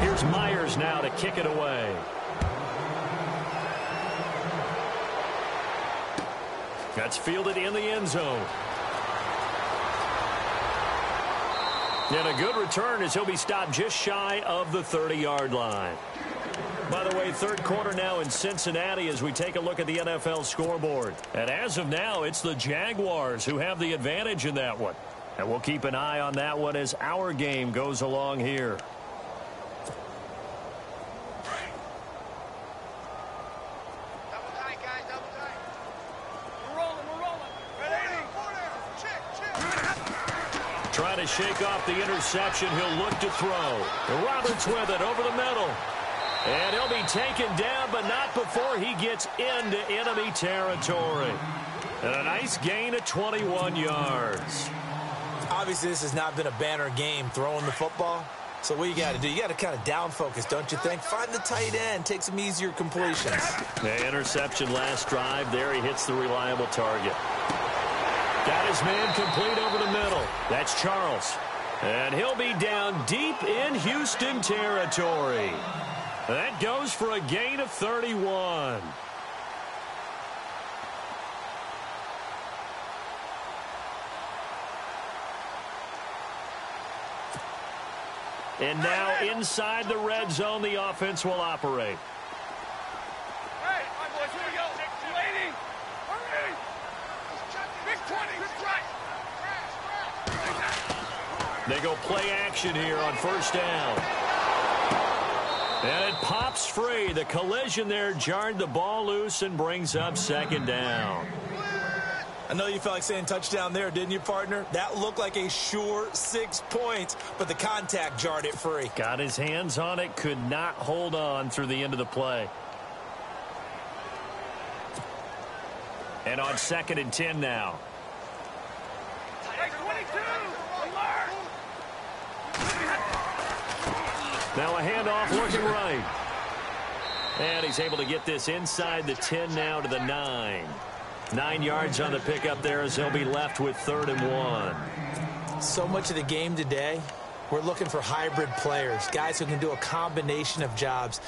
Here's Myers now to kick it away. That's fielded in the end zone. And a good return as he'll be stopped just shy of the 30-yard line. By the way, third quarter now in Cincinnati as we take a look at the NFL scoreboard. And as of now, it's the Jaguars who have the advantage in that one. And we'll keep an eye on that one as our game goes along here. Double tight, guys, double tight. We're rolling. Ready? Check. Trying to shake off the interception. He'll look to throw. Roberts with it over the middle. And he'll be taken down, but not before he gets into enemy territory. And a nice gain of 21 yards. Obviously, this has not been a banner game throwing the football. So what you got to do, you got to kind of down focus, don't you think? Find the tight end, take some easier completions. The interception last drive. There he hits the reliable target. Got his man complete over the middle. That's Charles. And he'll be down deep in Houston territory. That goes for a gain of 31. And now inside the red zone, the offense will operate. Hey, all right, boys, here we go. Lady, hurry. Big 20, good strike. They go play action here on first down. And it pops free. The collision there jarred the ball loose and brings up second down. I know you felt like saying touchdown there, didn't you, partner? That looked like a sure 6 points, but the contact jarred it free. Got his hands on it, could not hold on through the end of the play. And on 2nd and 10 now. Hey, 22, alert. Now a handoff looking right. And he's able to get this inside the 10 now to the 9. 9 yards on the pickup there as they'll be left with 3rd and 1. So much of the game today, we're looking for hybrid players, guys who can do a combination of jobs.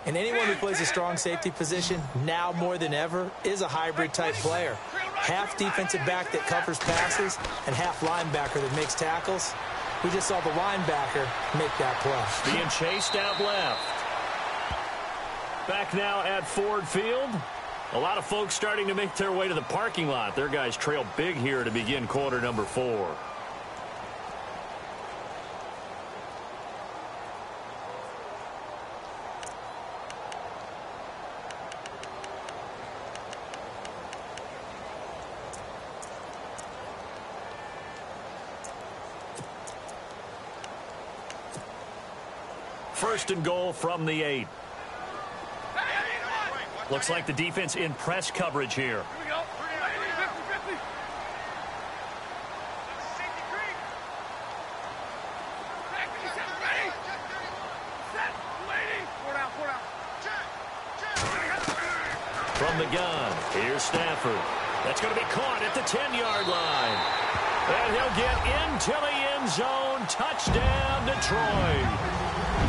And anyone who plays a strong safety position, now more than ever, is a hybrid type player. Half defensive back that covers passes and half linebacker that makes tackles. We just saw the linebacker make that play. Being chased out left. Back now at Ford Field. A lot of folks starting to make their way to the parking lot. Their guys trail big here to begin quarter number 4. First and goal from the 8. Looks like the defense in press coverage here. Here we go. 50-50. Safety green. Back, ready. Set, lady. Four down. From the gun, here's Stafford. That's going to be caught at the 10-yard line. And he'll get into the end end zone. Touchdown, Detroit.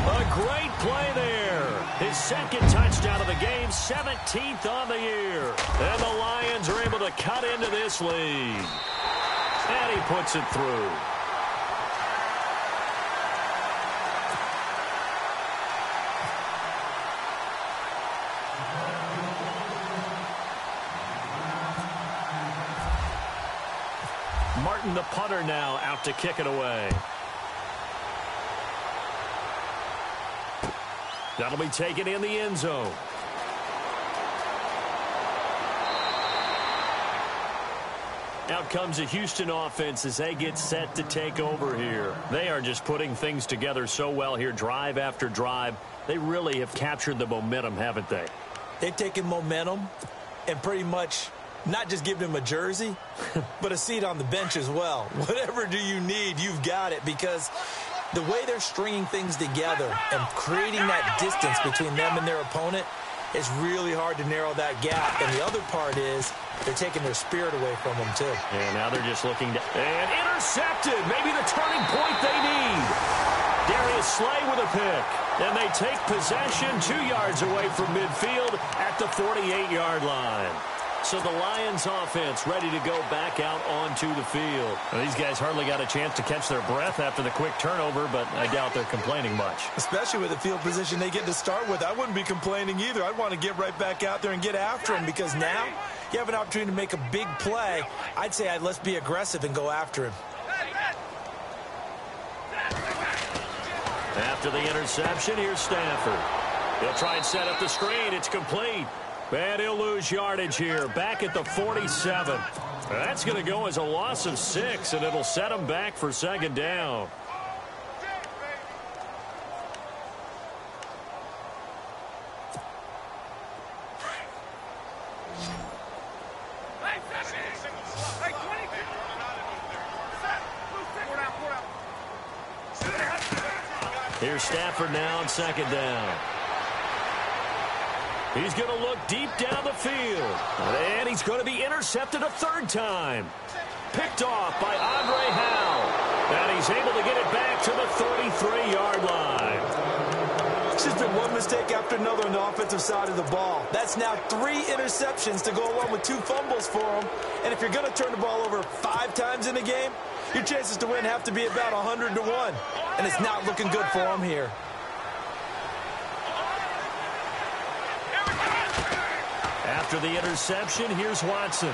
A great play there. His second touchdown of the game, 17th on the year. And the Lions are able to cut into this lead. And he puts it through. Martin, the punter, now out to kick it away. That'll be taken in the end zone. Out comes the Houston offense as they get set to take over here. They are just putting things together so well here, drive after drive. They really have captured the momentum, haven't they? They've taken momentum and pretty much not just given him a jersey, but a seat on the bench as well. Whatever do you need, you've got it, because the way they're stringing things together and creating that distance between them and their opponent, it's really hard to narrow that gap. And the other part is they're taking their spirit away from them, too. And now they're just looking to... And intercepted! Maybe the turning point they need. Darius Slay with a pick. And they take possession 2 yards away from midfield at the 48-yard line. So the Lions offense ready to go back out onto the field. Well, these guys hardly got a chance to catch their breath after the quick turnover, but I doubt they're complaining much. Especially with the field position they get to start with. I wouldn't be complaining either. I'd want to get right back out there and get after him, because now you have an opportunity to make a big play. I'd say let's be aggressive and go after him. After the interception, here's Stafford. He'll try and set up the screen. It's complete. And he'll lose yardage here, back at the 47. That's going to go as a loss of 6, and it'll set him back for second down. Here's Stafford now on second down. He's going to look deep down the field. And he's going to be intercepted a third time. Picked off by Andre Howe. And he's able to get it back to the 33-yard line. It's just been one mistake after another on the offensive side of the ball. That's now 3 interceptions to go along with 2 fumbles for him. And if you're going to turn the ball over 5 times in a game, your chances to win have to be about 100 to 1. And it's not looking good for him here. After the interception, here's Watson.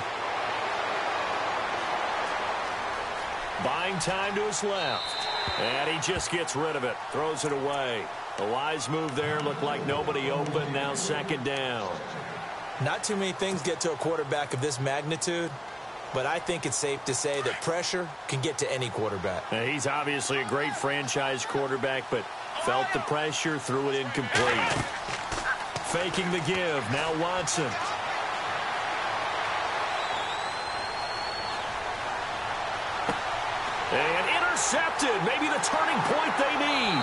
Buying time to his left. And he just gets rid of it. Throws it away. A wise move there. Looked like nobody open. Now second down. Not too many things get to a quarterback of this magnitude, but I think it's safe to say that pressure can get to any quarterback. Now, he's obviously a great franchise quarterback, but felt the pressure, threw it incomplete. Faking the give. Now Watson. And intercepted. Maybe the turning point they need.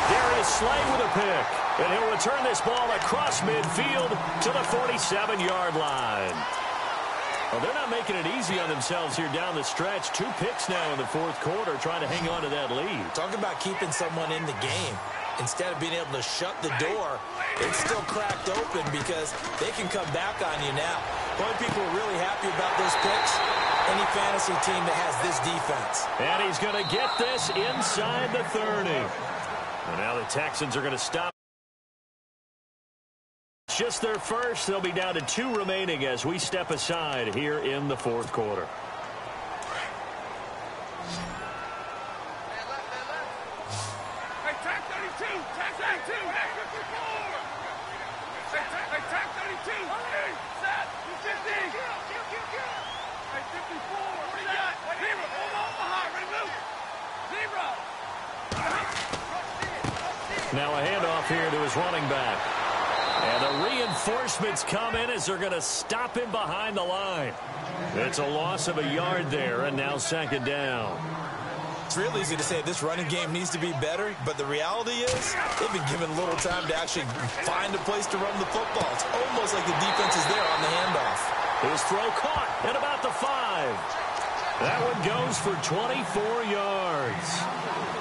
Darius Slay with a pick. And he'll return this ball across midfield to the 47-yard line. Well, they're not making it easy on themselves here down the stretch. 2 picks now in the fourth quarter, trying to hang on to that lead. Talk about keeping someone in the game. Instead of being able to shut the door, it's still cracked open because they can come back on you now. The only people who are really happy about those picks, any fantasy team that has this defense. And he's going to get this inside the 30. And now the Texans are going to stop. Just their first. They'll be down to 2 remaining as we step aside here in the fourth quarter. Now a handoff here to his running back. And the reinforcements come in as they're going to stop him behind the line. It's a loss of a yard there, and now second down. It's real easy to say this running game needs to be better, but the reality is they've been given little time to actually find a place to run the football. It's almost like the defense is there on the handoff. His throw caught at about the 5. That one goes for 24 yards.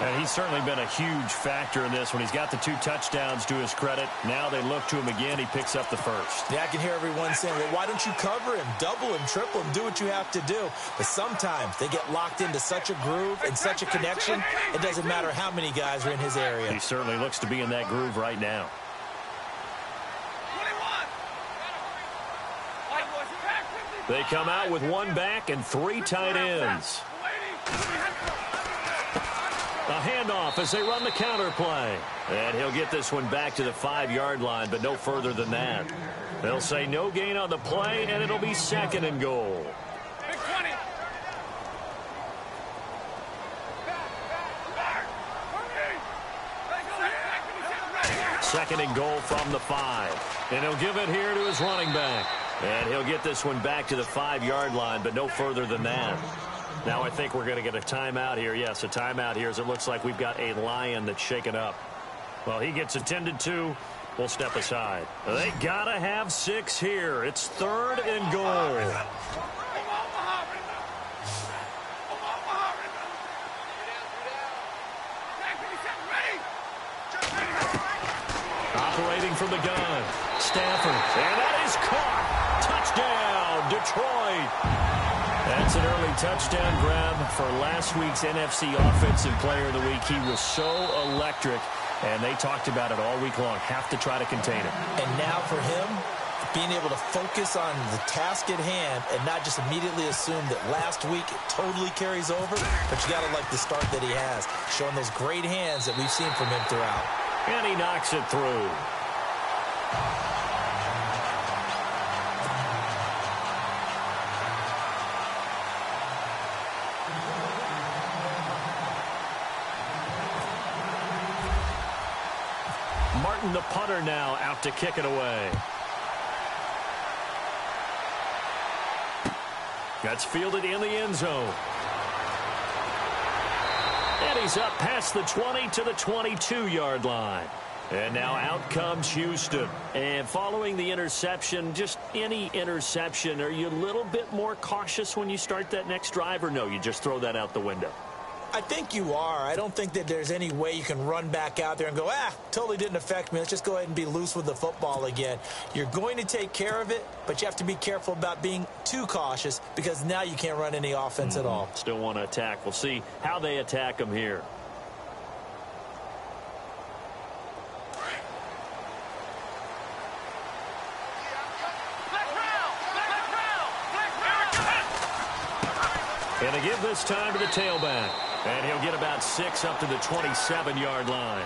And he's certainly been a huge factor in this when he's got the 2 touchdowns to his credit. Now they look to him again. He picks up the first. Yeah, I can hear everyone saying, well, why don't you cover him, double him, triple him, do what you have to do. But sometimes they get locked into such a groove and such a connection, it doesn't matter how many guys are in his area. He certainly looks to be in that groove right now. They come out with 1 back and 3 tight ends. A handoff as they run the counter play. And he'll get this one back to the 5-yard line, but no further than that. They'll say no gain on the play, and it'll be 2nd and goal. Big 20. 2nd and goal from the 5. And he'll give it here to his running back. And he'll get this one back to the 5-yard line, but no further than that. Now I think we're going to get a timeout here. Yes, a timeout here as it looks like we've got a Lion that's shaken up. Well, he gets attended to. We'll step aside. They got to have 6 here. It's 3rd and goal. Operating from the gun. Stafford. And that is caught. Touchdown, Detroit. That's an early touchdown grab for last week's NFC Offensive Player of the Week. He was so electric, and they talked about it all week long. Have to try to contain it. And now for him, being able to focus on the task at hand and not just immediately assume that last week it totally carries over, but you got to like the start that he has, showing those great hands that we've seen from him throughout. And he knocks it through. Martin, the punter, now out to kick it away. That's fielded in the end zone. And he's up past the 20 to the 22-yard line. And now out comes Houston. And following the interception, just any interception, are you a little bit more cautious when you start that next drive, or no, you just throw that out the window? I think you are. I don't think that there's any way you can run back out there and go, totally didn't affect me. Let's just go ahead and be loose with the football again. You're going to take care of it, but you have to be careful about being too cautious because now you can't run any offense at all. Still want to attack. We'll see how they attack him here. And again this time to the tailback. And he'll get about 6 up to the 27-yard line.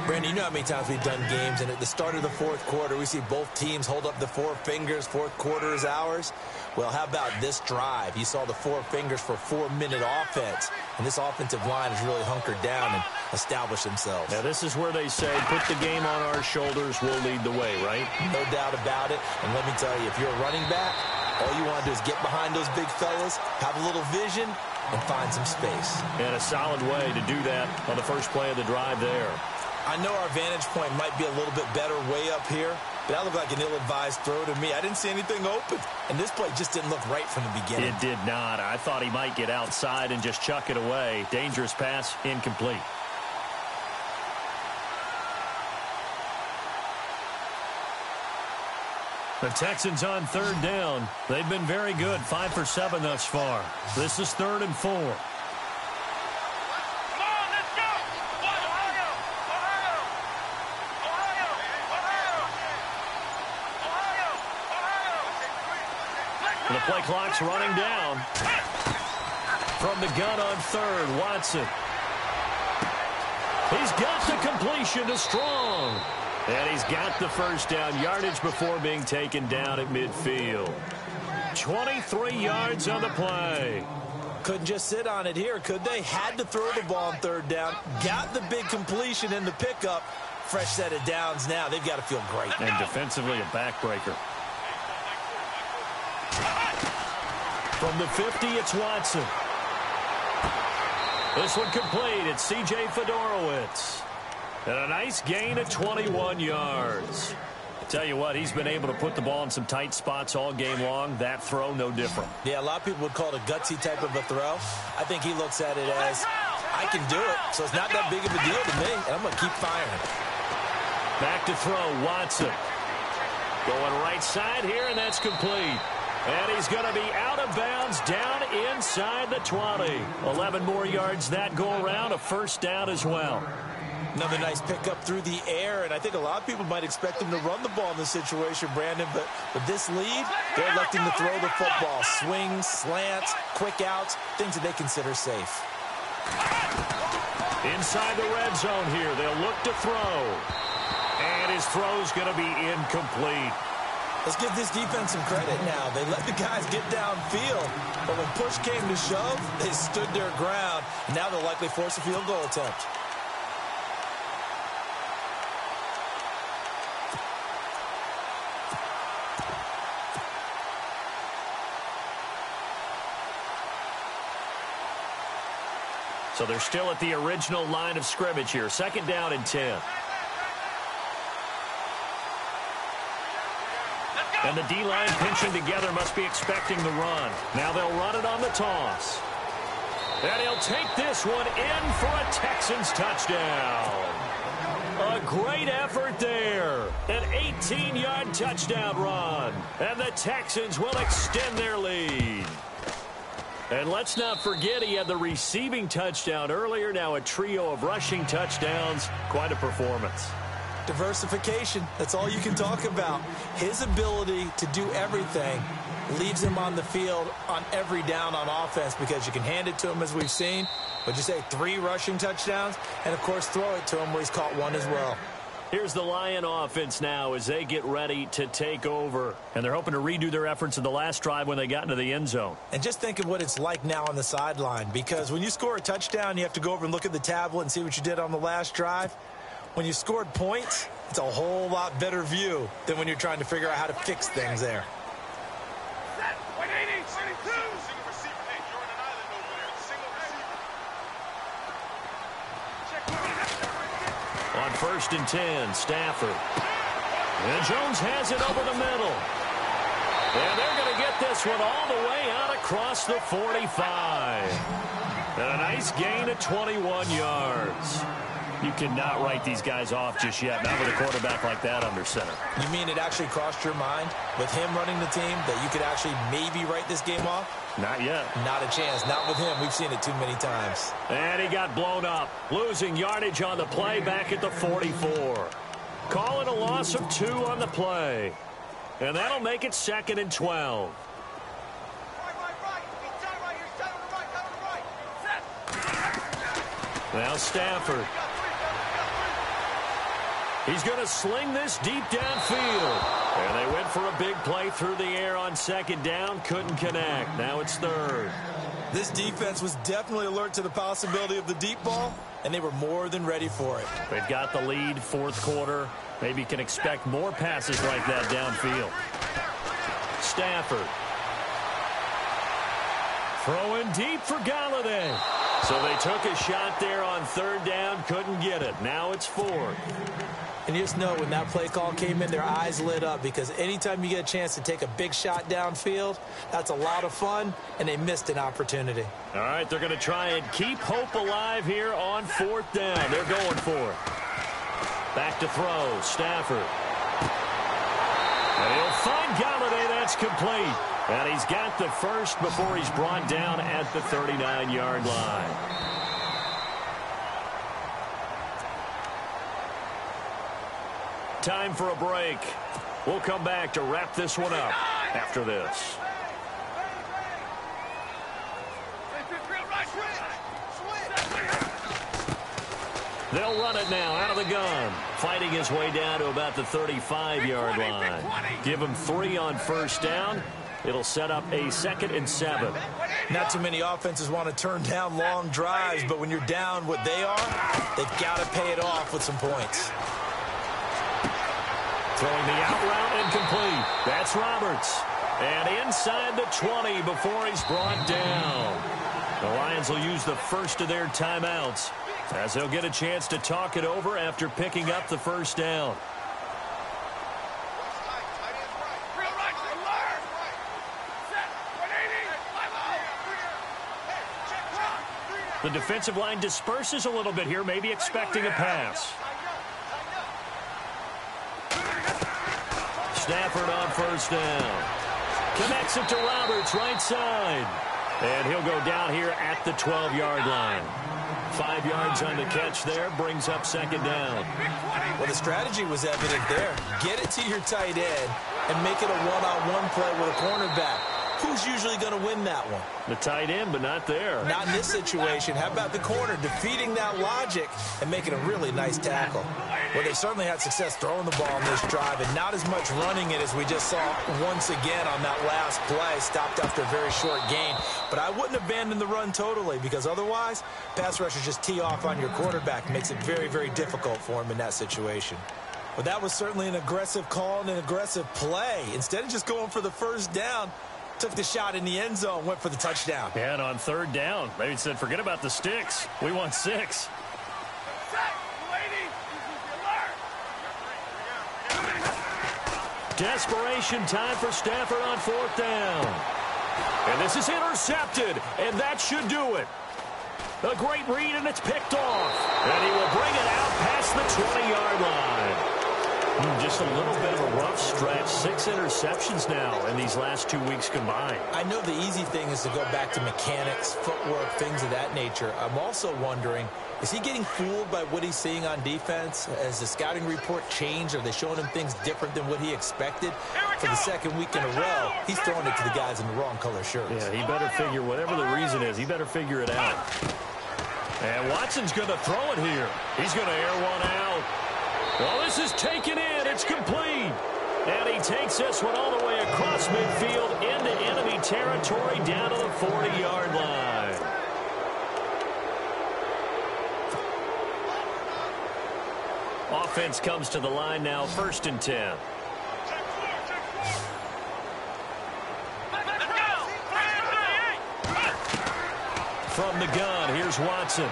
Brandon, you know how many times we've done games, and at the start of the fourth quarter, we see both teams hold up the 4 fingers, fourth quarter is ours. Well, how about this drive? You saw the 4 fingers for 4-minute offense, and this offensive line has really hunkered down and established themselves. Now, this is where they say, put the game on our shoulders, we'll lead the way, right? No doubt about it, and let me tell you, if you're a running back, all you want to do is get behind those big fellas, have a little vision, and find some space. And a solid way to do that on the first play of the drive there. I know our vantage point might be a little bit better way up here, but that looked like an ill-advised throw to me. I didn't see anything open, and this play just didn't look right from the beginning. It did not. I thought he might get outside and just chuck it away. Dangerous pass, incomplete. The Texans on 3rd down. They've been very good, 5 for 7 thus far. This is 3rd and 4. The play clock's running down. From the gun on 3rd, Watson. He's got the completion to Strong. And he's got the first down, yardage before being taken down at midfield. 23 yards on the play. Couldn't just sit on it here, could they? Had to throw the ball on 3rd down. Got the big completion in the pickup. Fresh set of downs now. They've got to feel great. And defensively, a backbreaker. From the 50, it's Watson. This one complete. It's C.J. Fedorowicz. And a nice gain of 21 yards. Tell you what, he's been able to put the ball in some tight spots all game long. That throw, no different. Yeah, a lot of people would call it a gutsy type of a throw. I think he looks at it as, I can do it, so it's not that big of a deal to me, and I'm going to keep firing. Back to throw, Watson. Going right side here, and that's complete. And he's going to be out of bounds down inside the 20. 11 more yards that go around, a first down as well. Another nice pickup through the air, and I think a lot of people might expect him to run the ball in this situation, Brandon, but with this lead, they're electing to throw the football. Swings, slants, quick outs, things that they consider safe. Inside the red zone here, they'll look to throw. And his throw's going to be incomplete. Let's give this defense some credit now. They let the guys get downfield, but when push came to shove, they stood their ground, and now they'll likely force a field goal attempt. So they're still at the original line of scrimmage here. Second down and 10. And the D-line pinching together must be expecting the run. Now they'll run it on the toss. And he'll take this one in for a Texans touchdown. A great effort there. An 18-yard touchdown run. And the Texans will extend their lead. And let's not forget he had the receiving touchdown earlier. Now a trio of rushing touchdowns. Quite a performance. Diversification, that's all you can talk about. His ability to do everything leaves him on the field on every down on offense because you can hand it to him as we've seen. Would you say 3 rushing touchdowns? And, of course, throw it to him where he's caught 1 as well. Here's the Lion offense now as they get ready to take over. And they're hoping to redo their efforts in the last drive when they got into the end zone. And just think of what it's like now on the sideline, because when you score a touchdown, you have to go over and look at the tablet and see what you did on the last drive. When you scored points, it's a whole lot better view than when you're trying to figure out how to fix things there. On 1st and 10, Stafford. And Jones has it over the middle. And they're going to get this one all the way out across the 45. And a nice gain of 21 yards. You cannot write these guys off just yet, not with a quarterback like that under center. You mean it actually crossed your mind with him running the team that you could actually maybe write this game off? Not yet. Not a chance. Not with him. We've seen it too many times. And he got blown up, losing yardage on the play back at the 44. Call it a loss of 2 on the play. And that'll make it 2nd and 12. Now Stafford. He's going to sling this deep downfield. And they went for a big play through the air on 2nd down. Couldn't connect. Now it's 3rd. This defense was definitely alert to the possibility of the deep ball, and they were more than ready for it. They've got the lead, 4th quarter. Maybe can expect more passes like that downfield. Stafford. Throwing deep for Galladay. So they took a shot there on 3rd down, couldn't get it. Now it's 4th. And you just know when that play call came in, their eyes lit up, because anytime you get a chance to take a big shot downfield, that's a lot of fun, and they missed an opportunity. All right, they're going to try and keep hope alive here on 4th down. They're going for it. Back to throw, Stafford. And he'll find Galladay. That's complete. And he's got the first before he's brought down at the 39-yard line. Time for a break. We'll come back to wrap this one up after this. They'll run it now out of the gun. Fighting his way down to about the 35-yard line. Give him 3 on 1st down. It'll set up a 2nd and 7. Not too many offenses want to turn down long drives, but when you're down what they are, they've got to pay it off with some points. Throwing the out route incomplete. That's Roberts. And inside the 20 before he's brought down. The Lions will use the first of their timeouts as they'll get a chance to talk it over after picking up the 1st down. The defensive line disperses a little bit here, maybe expecting a pass. Stafford on first down. Connects it to Roberts, right side. And he'll go down here at the 12-yard line. 5 yards on the catch there, brings up second down. Well, the strategy was evident there. Get it to your tight end and make it a one-on-one play with a cornerback. Who's usually going to win that one? The tight end, but not there. Not in this situation. How about the corner defeating that logic and making a really nice tackle? Well, they certainly had success throwing the ball in this drive and not as much running it as we just saw once again on that last play. Stopped after a very short gain. But I wouldn't abandon the run totally because otherwise, pass rushers just tee off on your quarterback. Makes it very, very difficult for him in that situation. But that was certainly an aggressive call and an aggressive play. Instead of just going for the first down, took the shot in the end zone, went for the touchdown. Yeah, and on third down, they said, forget about the sticks. We want 6. Desperation time for Stafford on fourth down. And this is intercepted, and that should do it. A great read, and it's picked off. And he will bring it out past the 20-yard line. Just a little bit of a rough stretch. 6 interceptions now in these last 2 weeks combined. I know the easy thing is to go back to mechanics, footwork, things of that nature. I'm also wondering, is he getting fooled by what he's seeing on defense? Has the scouting report changed? Are they showing him things different than what he expected? For the second week in a row, he's throwing it to the guys in the wrong color shirts. Yeah, he better figure, whatever the reason is, he better figure it out. And Watson's going to throw it here. He's going to air one out. Well, this is taken in. It's complete. And he takes this one all the way across midfield into enemy territory down to the 40-yard line. Offense comes to the line now, 1st and 10. From the gun, here's Watson.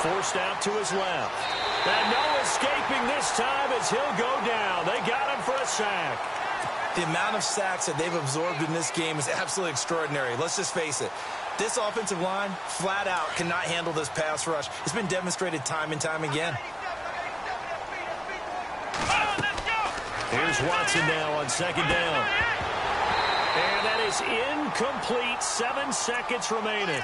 Forced out to his left. And no escaping this time as he'll go down. They got him for a sack. The amount of sacks that they've absorbed in this game is absolutely extraordinary. Let's just face it. This offensive line, flat out, cannot handle this pass rush. It's been demonstrated time and time again. Here's Watson now on second down. And that is incomplete. 7 seconds remaining.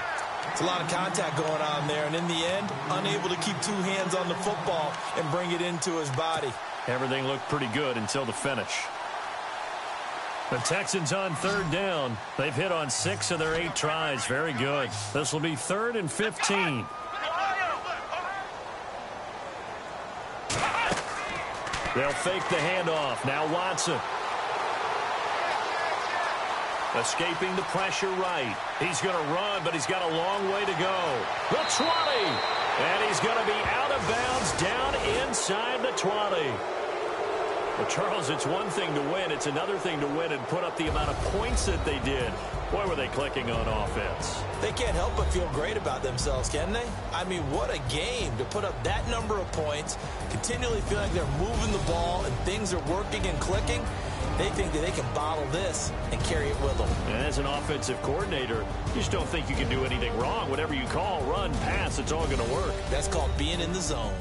It's a lot of contact going on there, and in the end, unable to keep 2 hands on the football and bring it into his body. Everything looked pretty good until the finish. The Texans on third down. They've hit on 6 of their 8 tries. Very good. This will be 3rd and 15. They'll fake the handoff. Now Watson. Escaping the pressure right. He's going to run, but he's got a long way to go. The 20. And he's going to be out of bounds down inside the 20. Well, Charles, it's one thing to win. It's another thing to win and put up the amount of points that they did. Boy, were they clicking on offense. They can't help but feel great about themselves, can they? I mean, what a game to put up that number of points, continually feel like they're moving the ball and things are working and clicking. They think that they can bottle this and carry it with them. And as an offensive coordinator, you just don't think you can do anything wrong. Whatever you call, run, pass, it's all going to work. That's called being in the zone.